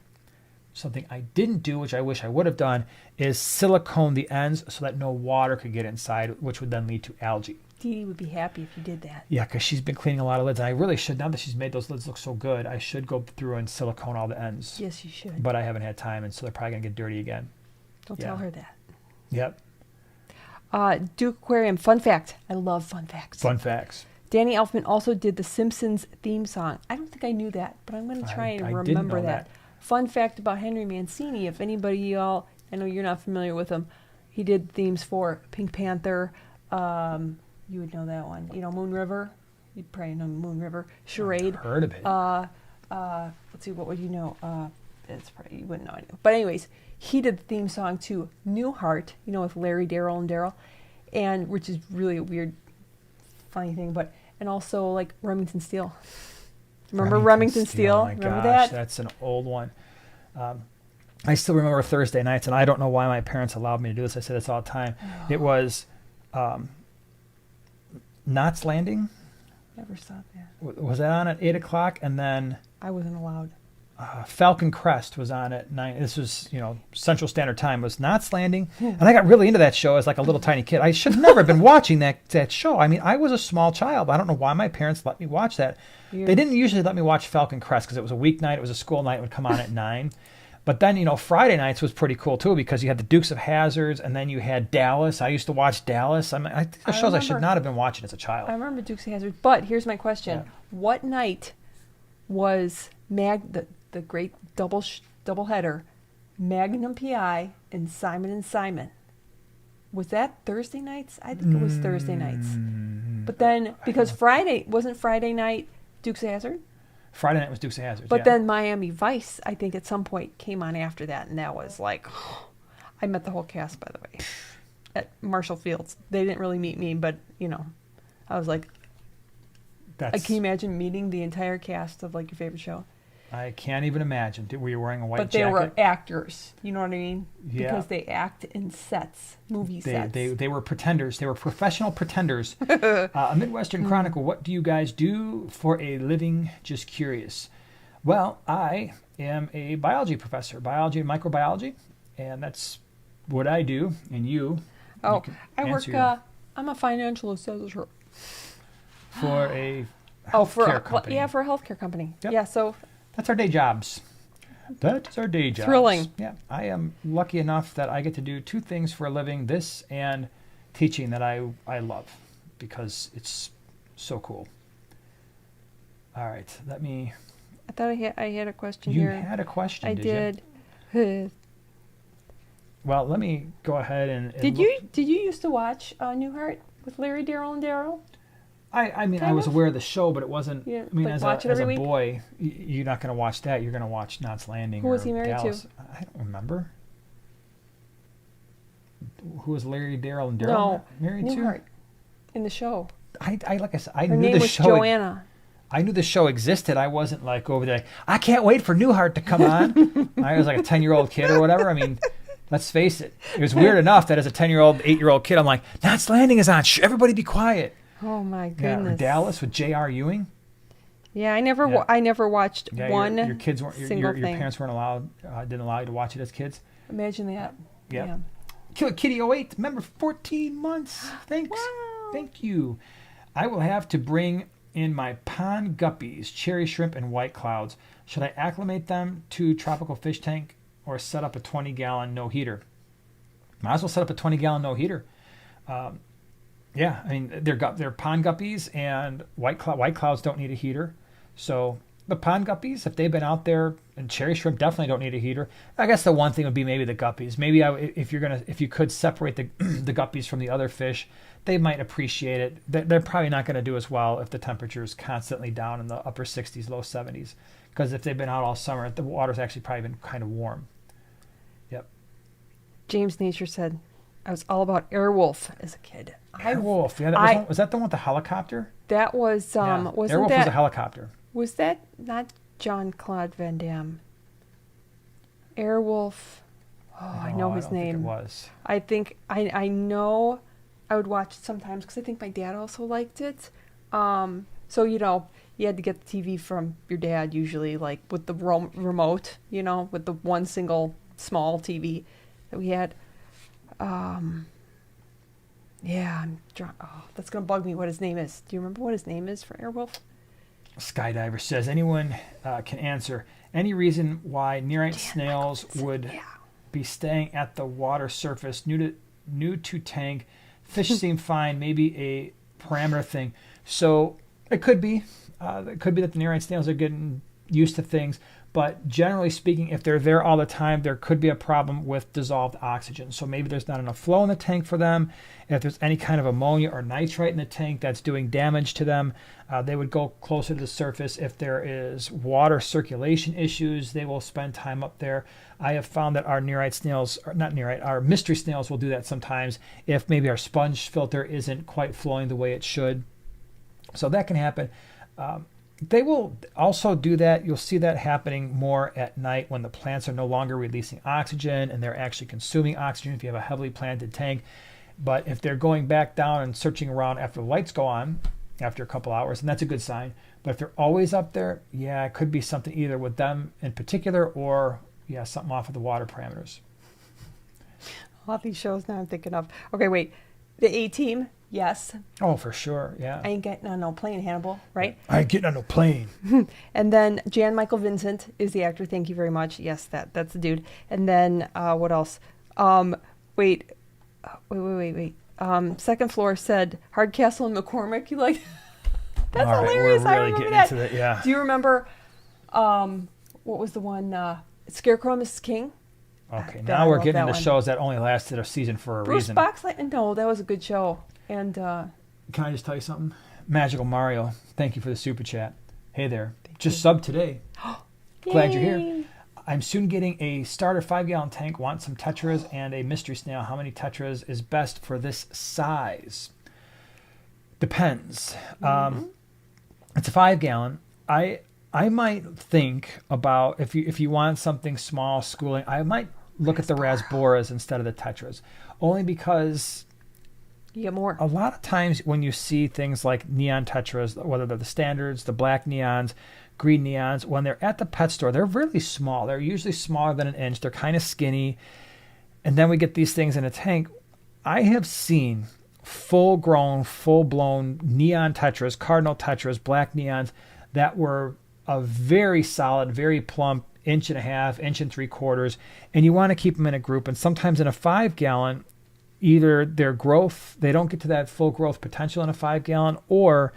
something I didn't do, which I wish I would have done, is silicone the ends so that no water could get inside, which would then lead to algae. Dee Dee would be happy if you did that. Yeah, because she's been cleaning a lot of lids, and I really should. Now that she's made those lids look so good, I should go through and silicone all the ends. Yes, you should. But I haven't had time, and so they're probably going to get dirty again. Don't tell her that. Yep. Duke Aquarium, fun fact. I love fun facts. Fun facts. Danny Elfman also did the Simpsons theme song. I don't think I knew that, but I'm going to try and remember that. Fun fact about Henry Mancini, if anybody y'all, I know you're not familiar with him, he did themes for Pink Panther, You would know that one. Moon River. You'd probably know Moon River. Charade. I've heard of it. Let's see, what would you know? It's probably, you wouldn't know anything. But anyways, he did the theme song to Newhart, with Larry, Daryl, and Daryl, and which is really a weird, funny thing. And also like Remington Steele. Remember Remington Steele? Oh my Remember gosh, that? that's an old one. I still remember Thursday nights, and I don't know why my parents allowed me to do this. I say this all the time. Oh. It was Knots Landing. Never saw that. Was that on at 8 o'clock? And then I wasn't allowed. Falcon Crest was on at 9. This was, Central Standard Time was Knots Landing. And I got really into that show as like a little tiny kid. I should have never been watching that show. I mean, I was a small child. I don't know why my parents let me watch that. Weird. They didn't usually let me watch Falcon Crest because it was a weeknight. It was a school night. It would come on at 9. But then, Friday nights was pretty cool, too, because you had the Dukes of Hazzards, and then you had Dallas. I used to watch Dallas. I think the shows I should not have been watching as a child. I remember Dukes of Hazzard. But here's my question. Yeah. What night was the great double header, Magnum PI and Simon? Was that Thursday nights? I think it was Thursday nights. But then, because wasn't Friday night Dukes of Hazzard? Friday night was Dukes of Hazzard. But then Miami Vice, I think at some point came on after that, and that was like, I met the whole cast, by the way, at Marshall Fields. They didn't really meet me, but I was like, can you imagine meeting the entire cast of like your favorite show? I can't even imagine. Were you wearing a white jacket? But they were actors. You know what I mean? Yeah. Because they act in sets, movie sets. They were pretenders. They were professional pretenders. A Midwestern Chronicle, what do you guys do for a living? Just curious. Well, I am a biology professor, biology and microbiology, and that's what I do. And you I work, I'm a financial assessor. For a healthcare company. Yeah, for a healthcare company. Yep. Yeah, so... That's our day jobs. That's our day jobs. Thrilling. Yeah, I am lucky enough that I get to do 2 things for a living, this and teaching that I love because it's so cool. All right, let me... I thought I had a question here. You had a question, I did you? Well, let me go ahead and Did you used to watch Newhart with Larry, Daryl, and Daryl? I mean, I was aware of the show, but it wasn't. Yeah, I mean, like as a boy, you're not going to watch that. You're going to watch Knots Landing. Who was he married Dallas. to? I don't remember. Who was Larry, Daryl, and Daryl married Newhart, to? in the show. Like I said, I Her knew name the was show. Joanna. I knew the show existed. I wasn't like over there. I can't wait for Newhart to come on. I was like a 10-year-old kid or whatever. I mean, let's face it. It was weird enough that as a 10-year-old, 8-year-old kid, I'm like, Knots Landing is on. Shh, everybody be quiet. Oh my goodness! Yeah, or Dallas with J.R. Ewing. Yeah, I never watched one. Your kids weren't. Your thing. parents weren't allowed. Didn't allow you to watch it as kids. Imagine that. Yeah. Killer Kitty 08, member 14 months. Thanks. Wow. Thank you. I will have to bring in my pond guppies, cherry shrimp, and white clouds. Should I acclimate them to tropical fish tank or set up a 20-gallon no heater? Might as well set up a 20-gallon no heater. Yeah, I mean, they're pond guppies, and white clouds don't need a heater. So the pond guppies, if they've been out there, and cherry shrimp definitely don't need a heater. I guess the one thing would be maybe the guppies. Maybe if you could separate the the guppies from the other fish, they might appreciate it. They're probably not going to do as well if the temperature is constantly down in the upper 60s, low 70s. Because if they've been out all summer, the water's actually probably been kind of warm. Yep. James Nature said, I was all about Airwolf as a kid. Airwolf, yeah, was that the one with the helicopter? That was, wasn't Airwolf that... was a helicopter. Was that not Jean-Claude Van Damme? Airwolf, I know his name. Think it was. I think, I know I would watch it sometimes because I think my dad also liked it. So, you had to get the TV from your dad usually, like with the remote, with the one single small TV that we had. Yeah, that's going to bug me what his name is. Do you remember what his name is for Airwolf? Skydiver says, anyone can answer. Any reason why nearite snails would be staying at the water surface, new to tank? Fish seem fine, maybe a parameter thing. So it could be. It could be that the nearite snails are getting used to things. But generally speaking, if they're there all the time, there could be a problem with dissolved oxygen. So maybe there's not enough flow in the tank for them. If there's any kind of ammonia or nitrite in the tank that's doing damage to them, they would go closer to the surface. If there is water circulation issues, they will spend time up there. I have found that our nearite snails, or not nearite, our mystery snails will do that sometimes if maybe our sponge filter isn't quite flowing the way it should. So that can happen. They will also do that. You'll see that happening more at night when the plants are no longer releasing oxygen and they're actually consuming oxygen if you have a heavily planted tank. But if they're going back down and searching around after the lights go on after a couple hours, and that's a good sign. But if they're always up there, yeah, it could be something either with them in particular or, yeah, something off of the water parameters. All these shows now I'm thinking of. Okay, wait. The A-Team, yes. Oh, for sure, yeah. I ain't getting on no plane, Hannibal, right? I ain't getting on no plane. And then Jan Michael Vincent is the actor. Thank you very much. Yes, that's the dude. And then what else? Wait. Second floor said Hardcastle and McCormick. You like? That's all right, hilarious. We're really I remember getting that. into that, yeah. Do you remember? What was the one? Scarecrow, Mrs. King. Okay, now we're getting into shows that only lasted a season for a reason. Bruce Boxlight. No, that was a good show. And can I just tell you something? Magical Mario, thank you for the super chat. Hey there, just sub today. Glad you're here. I'm soon getting a starter 5-gallon tank. Want some tetras and a mystery snail. How many tetras is best for this size? Depends. It's a 5-gallon. I might think about if you want something small, schooling. I might look at the rasboras instead of the tetras, only because you get more. A lot of times when you see things like neon tetras, whether they're the standards, the black neons, green neons, when they're at the pet store, they're really small. They're usually smaller than an inch. They're kind of skinny. And then we get these things in a tank. I have seen full-grown, full-blown neon tetras, cardinal tetras, black neons that were a very solid, very plump, 1.5 inches, 1.75 inches, and you want to keep them in a group. And sometimes in a 5-gallon, either their growth, they don't get to that full growth potential in a 5-gallon, or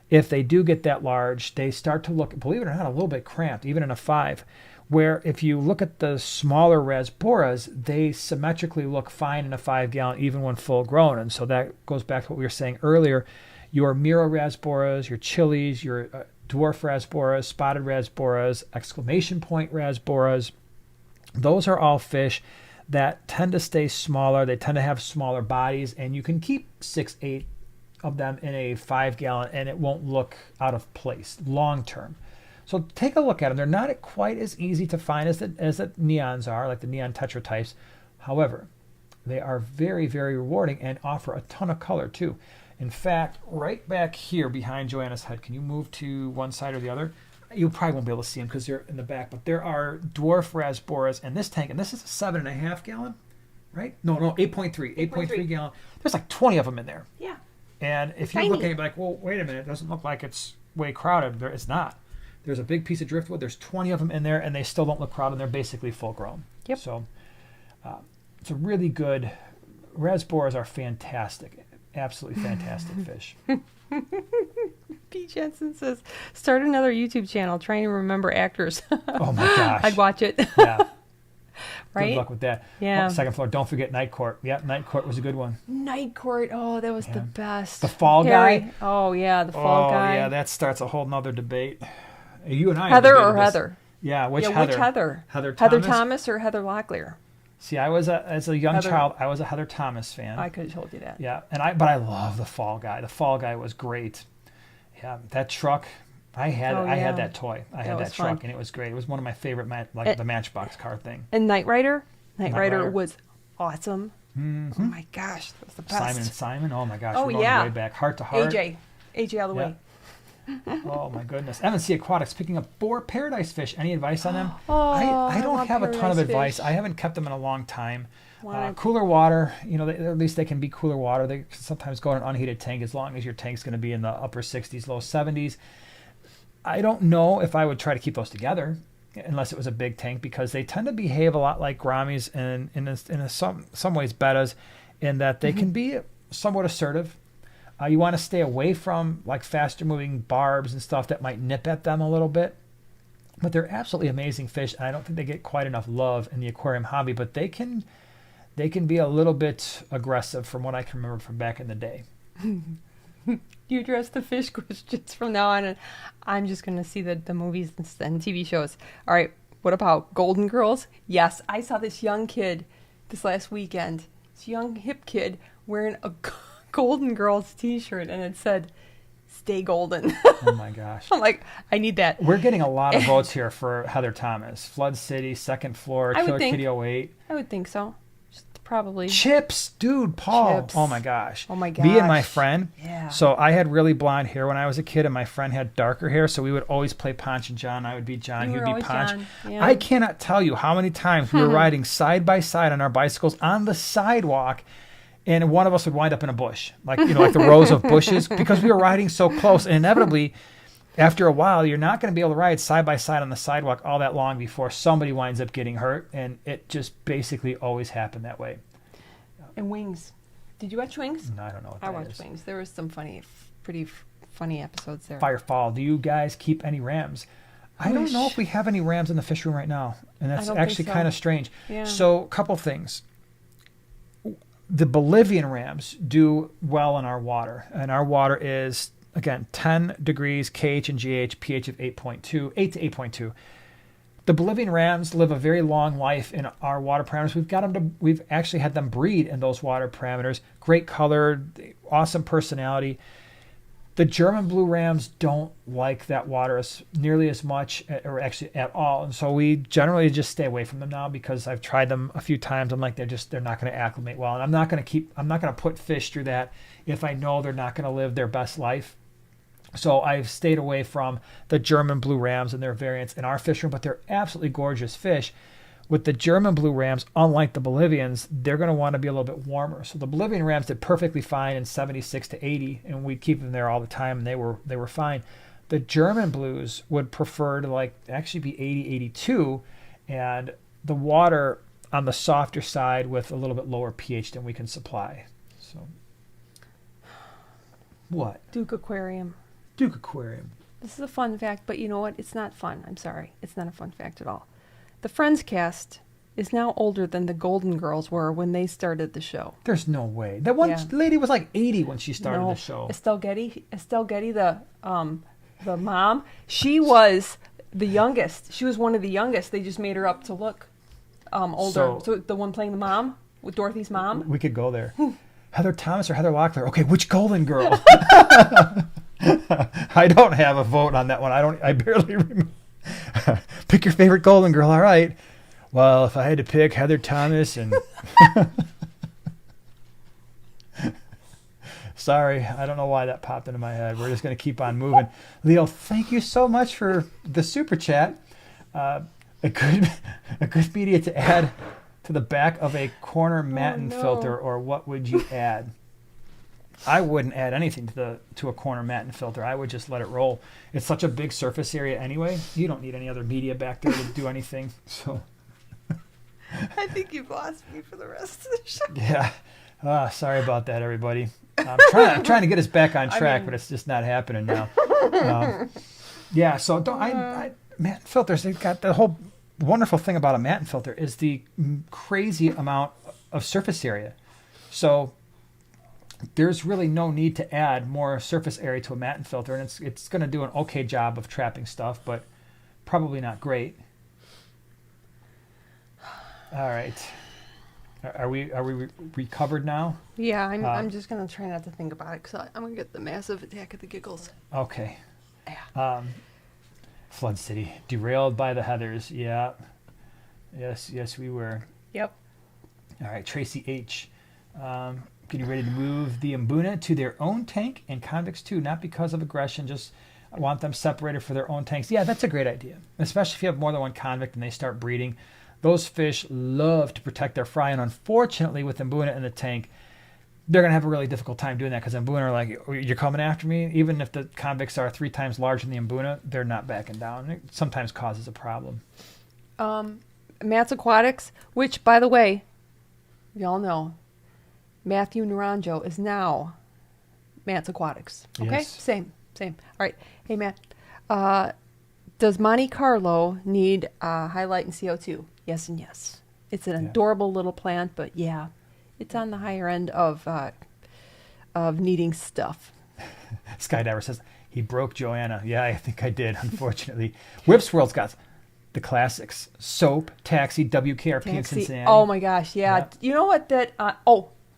if they do get that large, they start to look, believe it or not, a little bit cramped, even in a 5. Where if you look at the smaller rasboras, they symmetrically look fine in a 5-gallon, even when full grown. And so that goes back to what we were saying earlier. Your Miro rasboras, your chilies, your dwarf rasboras, spotted rasboras, exclamation point rasboras, those are all fish that tend to stay smaller. They tend to have smaller bodies, and you can keep 6, 8 of them in a 5-gallon, and it won't look out of place long term. So take a look at them. They're not quite as easy to find as the neons are, like the neon tetra types. However, they are very, very rewarding and offer a ton of color too. In fact, right back here behind Joanna's head, can you move to one side or the other? You probably won't be able to see them because they're in the back, but there are dwarf rasboras in this tank, and this is a 7.5 gallon, right? No, 8.3 gallon. There's like 20 of them in there. Yeah. And if you look at it, you're like, well, wait a minute, it doesn't look like it's way crowded. It's not. There's a big piece of driftwood. There's 20 of them in there, and they still don't look crowded. They're basically full grown. Yep. So it's a really good. Rasboras are fantastic. Absolutely fantastic fish. P. Jensen says, start another YouTube channel trying to remember actors. Oh my gosh. I'd watch it. Yeah. Right? Good luck with that. Yeah. Oh, second floor. Don't forget Night Court. Yeah, Night Court was a good one. Night Court. Oh, that was the best. The Fall Guy. Oh, yeah, the Fall Guy. Oh, yeah, that starts a whole nother debate. You and I. Heather or Heather? Yeah, which Heather? Which Heather? Heather Thomas? Heather Thomas or Heather Locklear? See, as a young child, I was a Heather Thomas fan. I could have told you that. Yeah, but I love the Fall Guy. The Fall Guy was great. Yeah, that truck, I had that toy. I had that truck, and it was great. It was one of my favorite, the Matchbox car thing. And Knight Rider? Knight Rider was awesome. Mm-hmm. Oh my gosh, that was the best. Simon and Simon. Oh my gosh, we're going way back, heart to heart. AJ all the way. Oh my goodness. M&C Aquatics picking up 4 paradise fish. Any advice on them? I don't have a ton of advice. I haven't kept them in a long time. Cooler water, at least they can be cooler water. They can sometimes go in an unheated tank as long as your tank's going to be in the upper 60s, low 70s. I don't know if I would try to keep those together unless it was a big tank, because they tend to behave a lot like Grammies and in some ways bettas, in that they can be somewhat assertive. You want to stay away from like faster moving barbs and stuff that might nip at them a little bit. But they're absolutely amazing fish, and I don't think they get quite enough love in the aquarium hobby, but they can be a little bit aggressive from what I can remember from back in the day. You address the fish questions from now on, and I'm just going to see the movies and TV shows. All right, what about Golden Girls? Yes, I saw this young kid this last weekend, this young hip kid wearing a Golden Girls t-shirt, and it said, "Stay golden." Oh my gosh. I'm like, I need that. We're getting a lot of votes here for Heather Thomas. Flood City, Second Floor, Killer Kitty 08. I would think so. Probably. Chips, dude, Paul. Chips. Oh my gosh. Oh my gosh. Me and my friend. Yeah. So I had really blonde hair when I was a kid, and my friend had darker hair. So we would always play Ponch and John. I would be John. He would be Ponch. Yeah. I cannot tell you how many times we were riding side by side on our bicycles on the sidewalk, and one of us would wind up in a bush, like like the rows of bushes, because we were riding so close. And inevitably, after a while, you're not going to be able to ride side by side on the sidewalk all that long before somebody winds up getting hurt, and it just basically always happened that way. And Wings. Did you watch Wings? No, I don't know what that is. I watched Wings. There was some pretty funny episodes there. Firefall. Do you guys keep any rams? I don't know if we have any rams in the fish room right now, and that's actually kind of strange. Yeah. So, a couple things. The Bolivian rams do well in our water, and our water is, again, 10 degrees KH and GH, pH of 8.2, 8 to 8.2. The Bolivian rams live a very long life in our water parameters. We've actually had them breed in those water parameters. Great color, awesome personality. The German blue rams don't like that water nearly as much, or actually at all. And so we generally just stay away from them now, because I've tried them a few times. I'm like, they're not going to acclimate well. And I'm not going to put fish through that if I know they're not going to live their best life. So I've stayed away from the German blue rams and their variants in our fish room, but they're absolutely gorgeous fish. With the German blue rams, unlike the Bolivians, they're going to want to be a little bit warmer. So the Bolivian rams did perfectly fine in 76 to 80, and we'd keep them there all the time, and they were fine. The German blues would prefer to actually be 80, 82, and the water on the softer side with a little bit lower pH than we can supply. So, what? Duke Aquarium. Duke Aquarium. This is a fun fact, but you know what? It's not fun. I'm sorry. It's not a fun fact at all. The Friends cast is now older than the Golden Girls were when they started the show. There's no way. That one lady was like 80 when she started the show. Estelle Getty, the mom, she was the youngest. She was one of the youngest. They just made her up to look older. So the one playing the mom, with Dorothy's mom. We could go there. Heather Thomas or Heather Locklear? Okay, which Golden Girl? I don't have a vote on that one. I barely remember. Pick your favorite Golden Girl. All right. Well, if I had to pick Heather Thomas and... Sorry, I don't know why that popped into my head. We're just going to keep on moving. Leo, thank you so much for the super chat. A good media to add to the back of a corner matin filter, or what would you add? I wouldn't add anything to a corner matin filter. I would just let it roll. It's such a big surface area anyway. You don't need any other media back there to do anything. So I think you've lost me for the rest of the show. Yeah. Sorry about that, everybody. I'm trying to get us back on track, but it's just not happening now. So matin filters, they've got the whole wonderful thing about a matin filter is the crazy amount of surface area. So there's really no need to add more surface area to a matin filter, and it's going to do an okay job of trapping stuff, but probably not great. All right. Are we recovered now? Yeah, I'm just going to try not to think about it, because I'm going to get the massive attack of the giggles. Okay. Yeah. Flood City, derailed by the Heathers. Yeah. Yes, we were. Yep. All right, Tracy H. Getting ready to move the Mbuna to their own tank, and convicts too, not because of aggression, just want them separated for their own tanks. Yeah, that's a great idea, especially if you have more than one convict and they start breeding. Those fish love to protect their fry, and unfortunately with Mbuna in the tank, they're going to have a really difficult time doing that, because Mbuna are like, you're coming after me? Even if the convicts are 3 times larger than the Mbuna, they're not backing down. It sometimes causes a problem. Matt's Aquatics, which, by the way, y'all know, Matthew Naranjo is now Matt's Aquatics. Okay? Yes. Same. All right. Hey, Matt. Does Monte Carlo need highlight and CO2? Yes and yes. It's an adorable little plant, but yeah, it's on the higher end of needing stuff. Skydiver says, he broke Joanna. Yeah, I think I did, unfortunately. Whip Swirl's got the classics. Soap, Taxi, WKRP in Cincinnati. Oh my gosh, yeah. Yep. You know what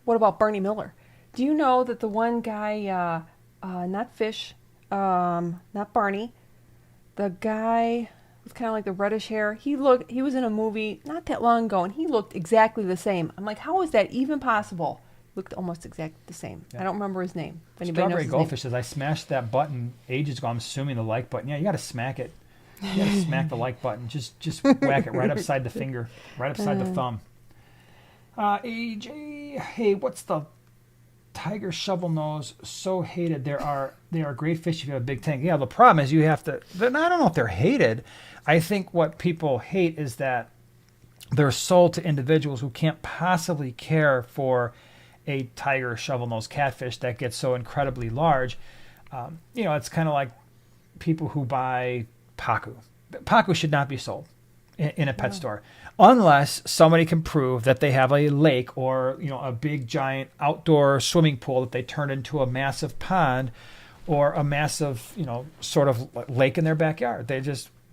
what about Barney Miller? Do you know that the one guy, not Fish, not Barney, the guy with kind of like the reddish hair, he was in a movie not that long ago, and he looked exactly the same. I'm like, how is that even possible? Looked almost exactly the same. Yeah. I don't remember his name. If anybody Strawberry knows his Goldfish name. says, I smashed that button ages ago. I'm assuming the like button. Yeah, you got to smack it. You got to smack the like button. Just whack it right upside the finger, right upside the thumb. AJ, hey, what's the tiger shovel nose? So hated. They are great fish if you have a big tank. Yeah, the problem is you have to. I don't know if they're hated. I think what people hate is that they're sold to individuals who can't possibly care for a tiger shovel-nosed catfish that gets so incredibly large. It's kind of like people who buy pacu. Pacu should not be sold in a pet store unless somebody can prove that they have a lake or a big giant outdoor swimming pool that they turned into a massive pond or a massive sort of lake in their backyard.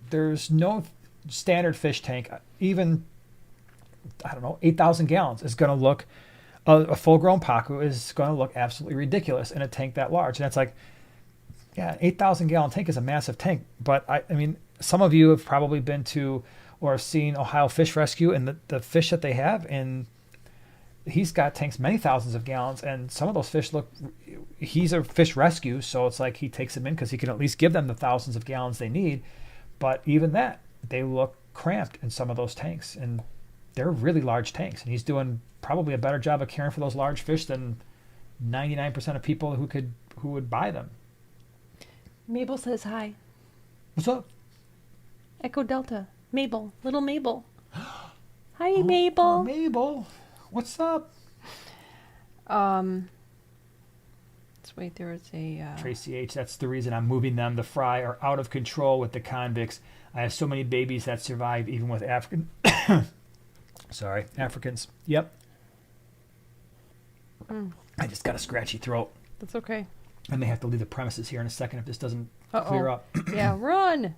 There's no standard fish tank, even 8,000 gallons is going to look. A full-grown pacu is going to look absolutely ridiculous in a tank that large. And that's like, an 8,000-gallon tank is a massive tank. But, I mean, some of you have probably been to or have seen Ohio Fish Rescue and the fish that they have. And he's got tanks many thousands of gallons. And some of those fish he's a fish rescue, so it's like he takes them in because he can at least give them the thousands of gallons they need. But even that, they look cramped in some of those tanks. And they're really large tanks. And he's doing probably a better job of caring for those large fish than 99% of people who would buy them. Mabel says hi. What's up? Echo Delta. Mabel. Little Mabel. Hi, Mabel. Mabel. What's up? Let's wait. There is a... Tracy H. That's the reason I'm moving them. The fry are out of control with the convicts. I have so many babies that survive even with Africans. Yep. I just got a scratchy throat. That's okay. I may have to leave the premises here in a second if this doesn't clear up. Yeah, run.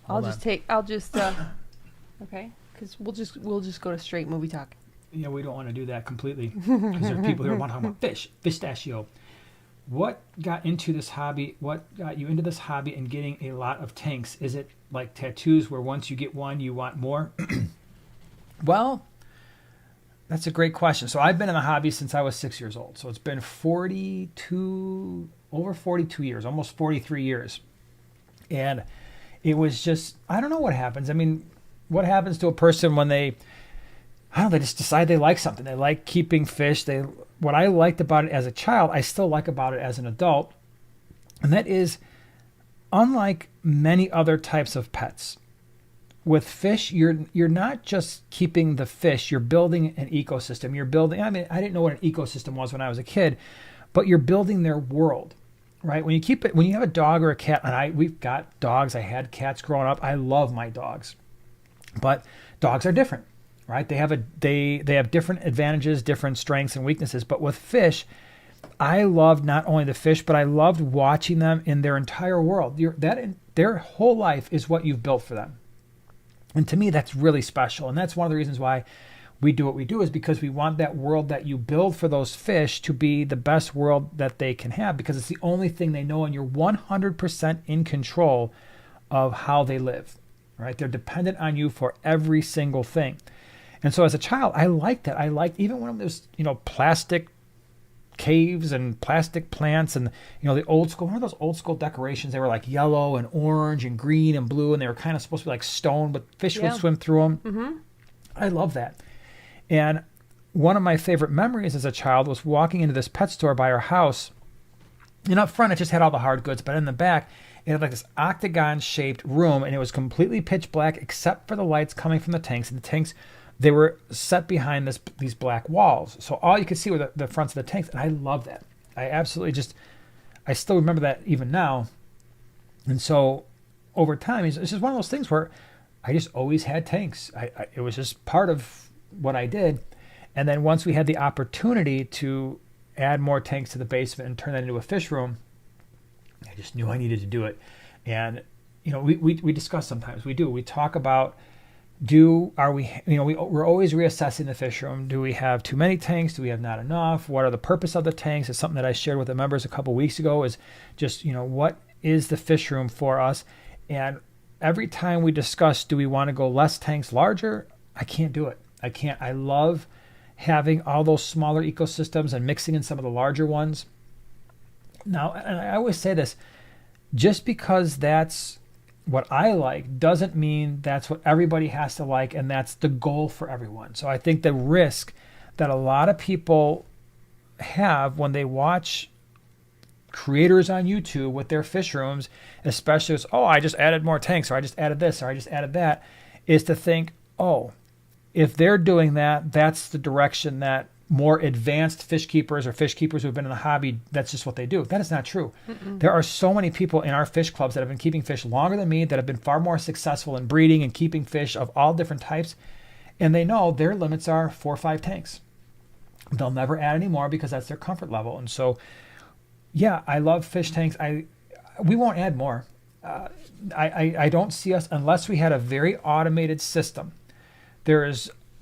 I'll just okay, because we'll just go to straight movie talk. Yeah, we don't want to do that completely because there are people who want to talk about fish, pistachio. What got into this hobby? What got you into this hobby and getting a lot of tanks? Is it like tattoos where once you get one, you want more? Well, that's a great question. So I've been in the hobby since I was 6 years old. So it's been over 42 years, almost 43 years. And it was just, I don't know what happens. I mean, what happens to a person when they just decide they like something. They like keeping fish. What I liked about it as a child, I still like about it as an adult. And that is, unlike many other types of pets, with fish, you're not just keeping the fish, you're building an ecosystem. I didn't know what an ecosystem was when I was a kid, but you're building their world, right? When you have a dog or a cat, and we've got dogs, I had cats growing up. I love my dogs. But dogs are different, right? They have different advantages, different strengths and weaknesses. But with fish, I loved not only the fish, but I loved watching them in their entire world. Their whole life is what you've built for them. And to me, that's really special. And that's one of the reasons why we do what we do, is because we want that world that you build for those fish to be the best world that they can have, because it's the only thing they know, and you're 100% in control of how they live, right? They're dependent on you for every single thing. And so as a child, I liked that. I liked even when there's, plastic caves and plastic plants and, the old school, remember those old school decorations? They were like yellow and orange and green and blue, and they were kind of supposed to be like stone, but fish would swim through them. Mm-hmm. I love that. And one of my favorite memories as a child was walking into this pet store by our house. And up front, it just had all the hard goods, but in the back, it had like this octagon-shaped room, and it was completely pitch black except for the lights coming from the tanks. And the tanks, they were set behind these black walls. So all you could see were the fronts of the tanks, and I love that. I absolutely I still remember that even now. And so over time, it's just one of those things where I just always had tanks. It was just part of what I did. And then once we had the opportunity to add more tanks to the basement and turn that into a fish room, I just knew I needed to do it. And, we discuss sometimes. We talk about, we're always reassessing the fish room. Do we have too many tanks? Do we have not enough? What are the purpose of the tanks? It's something that I shared with the members a couple weeks ago, is just, what is the fish room for us? And every time we discuss, do we want to go less tanks, larger? I can't do it. I can't. I love having all those smaller ecosystems and mixing in some of the larger ones. Now, and I always say this, just because that's what I like doesn't mean that's what everybody has to like, and that's the goal for everyone. So I think the risk that a lot of people have when they watch creators on YouTube with their fish rooms, especially as, I just added more tanks, or I just added this, or I just added that, is to think, if they're doing that, that's the direction that more advanced fish keepers or fish keepers who've been in the hobby, that's just what they do. That is not true. Mm-mm. There are so many people in our fish clubs that have been keeping fish longer than me, that have been far more successful in breeding and keeping fish of all different types, and they know their limits are 4 or 5 tanks. They'll never add any more because that's their comfort level. And so, yeah, I love fish tanks. We won't add more. I don't see us, unless we had a very automated system.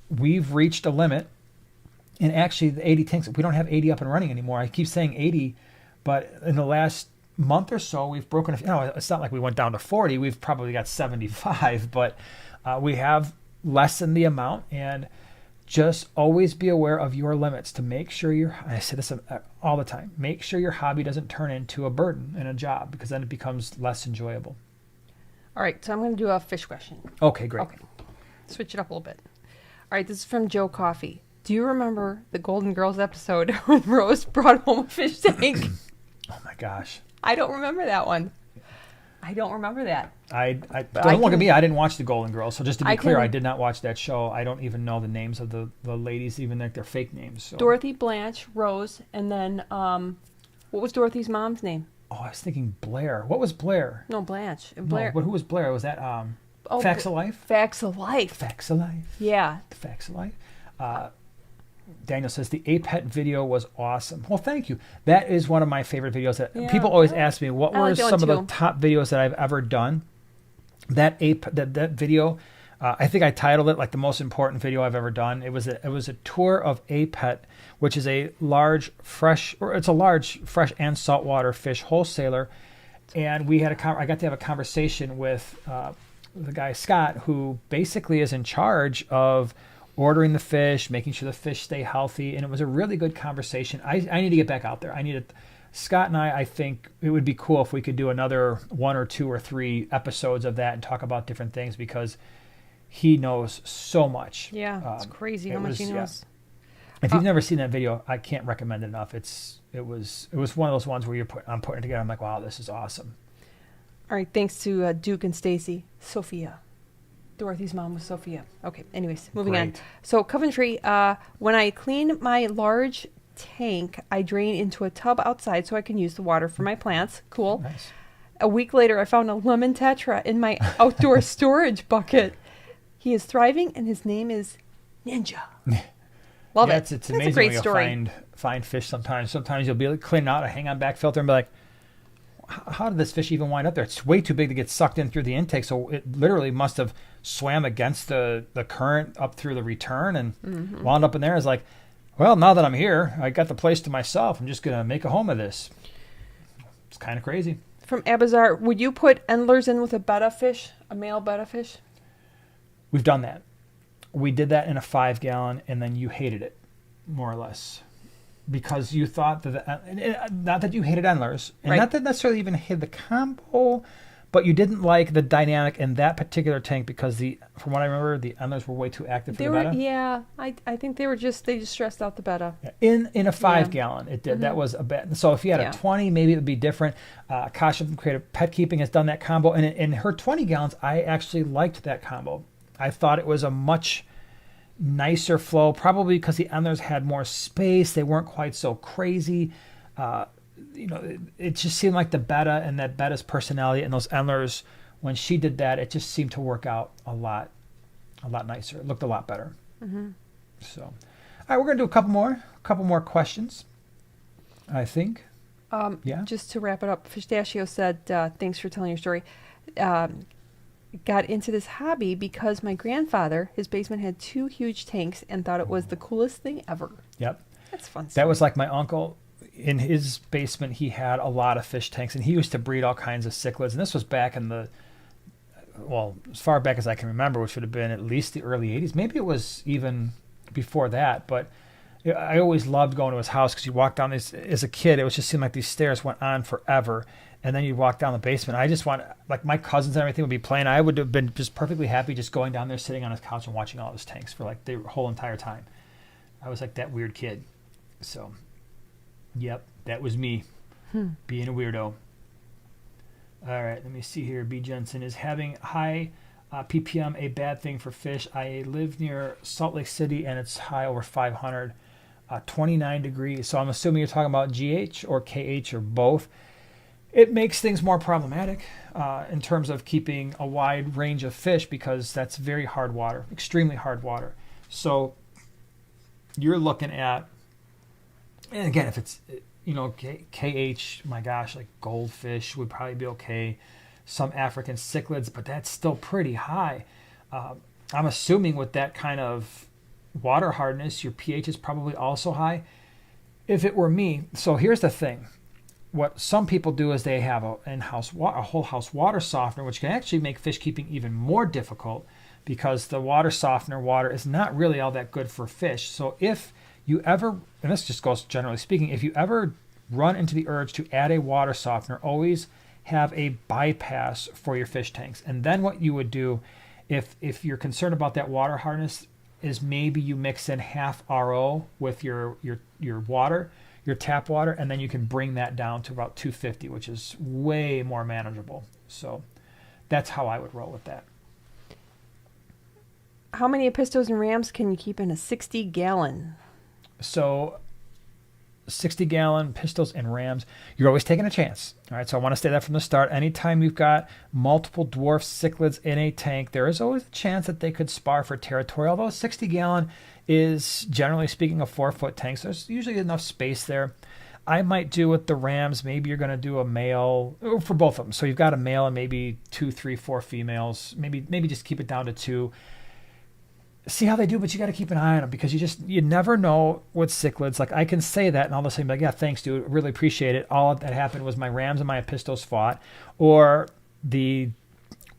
We've reached a limit. And actually, the 80 tanks, we don't have 80 up and running anymore. I keep saying 80, but in the last month or so, we've broken, it's not like we went down to 40. We've probably got 75, but we have lessened the amount. And just always be aware of your limits to make sure I say this all the time, make sure your hobby doesn't turn into a burden and a job, because then it becomes less enjoyable. All right, so I'm going to do a fish question. Okay, great. Okay, switch it up a little bit. All right, this is from Joe Coffey. Do you remember the Golden Girls episode when Rose brought home a fish tank? Oh my gosh. I don't remember that one. I don't remember that. Don't look at me. I didn't watch the Golden Girls. So just to be clear, I did not watch that show. I don't even know the names of the ladies, even like their fake names. So. Dorothy, Blanche, Rose, and then what was Dorothy's mom's name? Oh, I was thinking Blair. What was Blair? No, Blanche. Blair. No, but who was Blair? Was that Facts of Life? Facts of Life. Facts of Life. Yeah. The Facts of Life. Daniel says the APET video was awesome. Well, thank you. That is one of my favorite videos. That people always ask me, what were some of the top videos that I've ever done? That video, I think I titled it like the most important video I've ever done. It was a tour of APET, which is a large fresh and saltwater fish wholesaler, and I got to have a conversation with the guy Scott, who basically is in charge of ordering the fish, making sure the fish stay healthy, and it was a really good conversation. I need to get back out there. Scott and I think it would be cool if we could do another 1 or 2 or 3 episodes of that and talk about different things, because he knows so much. Yeah, it's crazy how much he knows. Yeah. If you've never seen that video, I can't recommend it enough. It was one of those ones where I'm putting it together. I'm like, wow, this is awesome. All right, thanks to Duke and Stacy. Sophia. Dorothy's mom was Sophia. Okay, anyways, moving on. So Coventry, when I clean my large tank, I drain into a tub outside so I can use the water for my plants. Cool. Nice. A week later, I found a lemon tetra in my outdoor storage bucket. He is thriving, and his name is Ninja. Love it. It's amazing when you find fish sometimes. Sometimes you'll be cleaning out a hang-on back filter and be like, how did this fish even wind up there? It's way too big to get sucked in through the intake, so it literally must have swam against the current up through the return and wound up in there. It's like, well, now that I'm here, I got the place to myself. I'm just going to make a home of this. It's kind of crazy. From Abazar, would you put endlers in with a betta fish, a male betta fish? We've done that. We did that in a 5-gallon, and then you hated it, more or less. Because you thought that, not that you hated endlers, and not that necessarily even hated the combo, but you didn't like the dynamic in that particular tank because from what I remember, the endlers were way too active for the betta. Yeah, I think they just stressed out the betta. In a 5-gallon, it did. Mm-hmm. That was a bit. So if you had a 20, maybe it would be different. Kasha from Creative Pet Keeping has done that combo, and in her 20 gallons, I actually liked that combo. I thought it was a much nicer flow, probably because the endlers had more space. They weren't quite so crazy. It just seemed like the betta and that betta's personality and those endlers when she did that, it just seemed to work out a lot nicer. It looked a lot better. Mm-hmm. So, all right, we're going to do a couple more questions, I think. Yeah. Just to wrap it up, Fishdashio said, thanks for telling your story. Got into this hobby because my grandfather, his basement had 2 huge tanks and thought it was the coolest thing ever. Yep. That's fun stuff. That was like my uncle. In his basement, he had a lot of fish tanks, and he used to breed all kinds of cichlids. And this was back in the, well, as far back as I can remember, which would have been at least the early 80s. Maybe it was even before that, but I always loved going to his house because you walk down these, as a kid, it just seemed like these stairs went on forever. And then you walk down the basement. I just like my cousins and everything would be playing. I would have been just perfectly happy just going down there, sitting on his couch and watching all his tanks for like the whole entire time. I was like that weird kid. So, yep, that was me being a weirdo. All right, let me see here. B. Jensen, is having high ppm a bad thing for fish? I live near Salt Lake City and it's high over 500, 29 degrees. So I'm assuming you're talking about GH or KH or both. It makes things more problematic in terms of keeping a wide range of fish because that's very hard water, extremely hard water. So you're looking at, and again, if it's, KH, my gosh, like goldfish would probably be okay. Some African cichlids, but that's still pretty high. I'm assuming with that kind of water hardness, your pH is probably also high. If it were me, so here's the thing. What some people do is they have a whole house water softener, which can actually make fish keeping even more difficult because the water softener water is not really all that good for fish. So if you ever, and this just goes generally speaking, if you ever run into the urge to add a water softener, always have a bypass for your fish tanks. And then what you would do, if you're concerned about that water hardness, is maybe you mix in half RO with your water, your tap water, and then you can bring that down to about 250, which is way more manageable. So that's how I would roll with that. How many Apistos and Rams can you keep in a 60-gallon? So 60-gallon pistols and rams, you're always taking a chance. All right, so I want to say that from the start. Anytime you've got multiple dwarf cichlids in a tank, there is always a chance that they could spar for territory, although 60-gallon is, generally speaking, a 4-foot tank, so there's usually enough space there. I might do with the rams, maybe you're going to do a male, for both of them. So you've got a male and maybe 2, 3, 4 females. Maybe just keep it down to 2. See how they do, but you got to keep an eye on them because you never know with cichlids. Like I can say that and all of a sudden be like, yeah, thanks, dude. Really appreciate it. All that happened was my rams and my Apistos fought, or the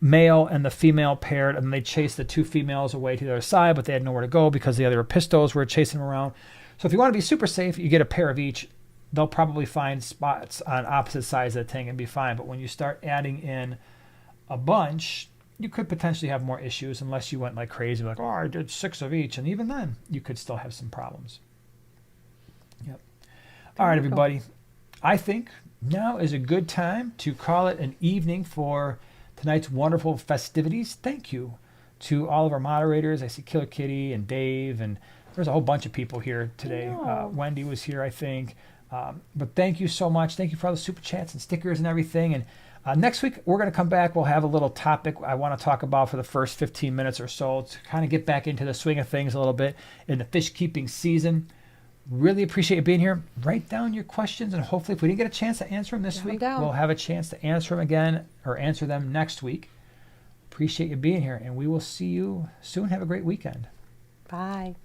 male and the female paired and they chased the 2 females away to the other side, but they had nowhere to go because the other Apistos were chasing them around. So if you want to be super safe, you get a pair of each. They'll probably find spots on opposite sides of the tank and be fine. But when you start adding in a bunch, you could potentially have more issues unless you went like crazy, like, oh, I did 6 of each. And even then, you could still have some problems. Yep. All right, everybody. I think now is a good time to call it an evening for tonight's wonderful festivities. Thank you to all of our moderators. I see Killer Kitty and Dave, and there's a whole bunch of people here today. Wendy was here, I think. But thank you so much. Thank you for all the super chats and stickers and everything. And next week, we're going to come back. We'll have a little topic I want to talk about for the first 15 minutes or so to kind of get back into the swing of things a little bit in the fish keeping season. Really appreciate you being here. Write down your questions, and hopefully if we didn't get a chance to answer them this week, we'll have a chance to answer them again or answer them next week. Appreciate you being here, and we will see you soon. Have a great weekend. Bye.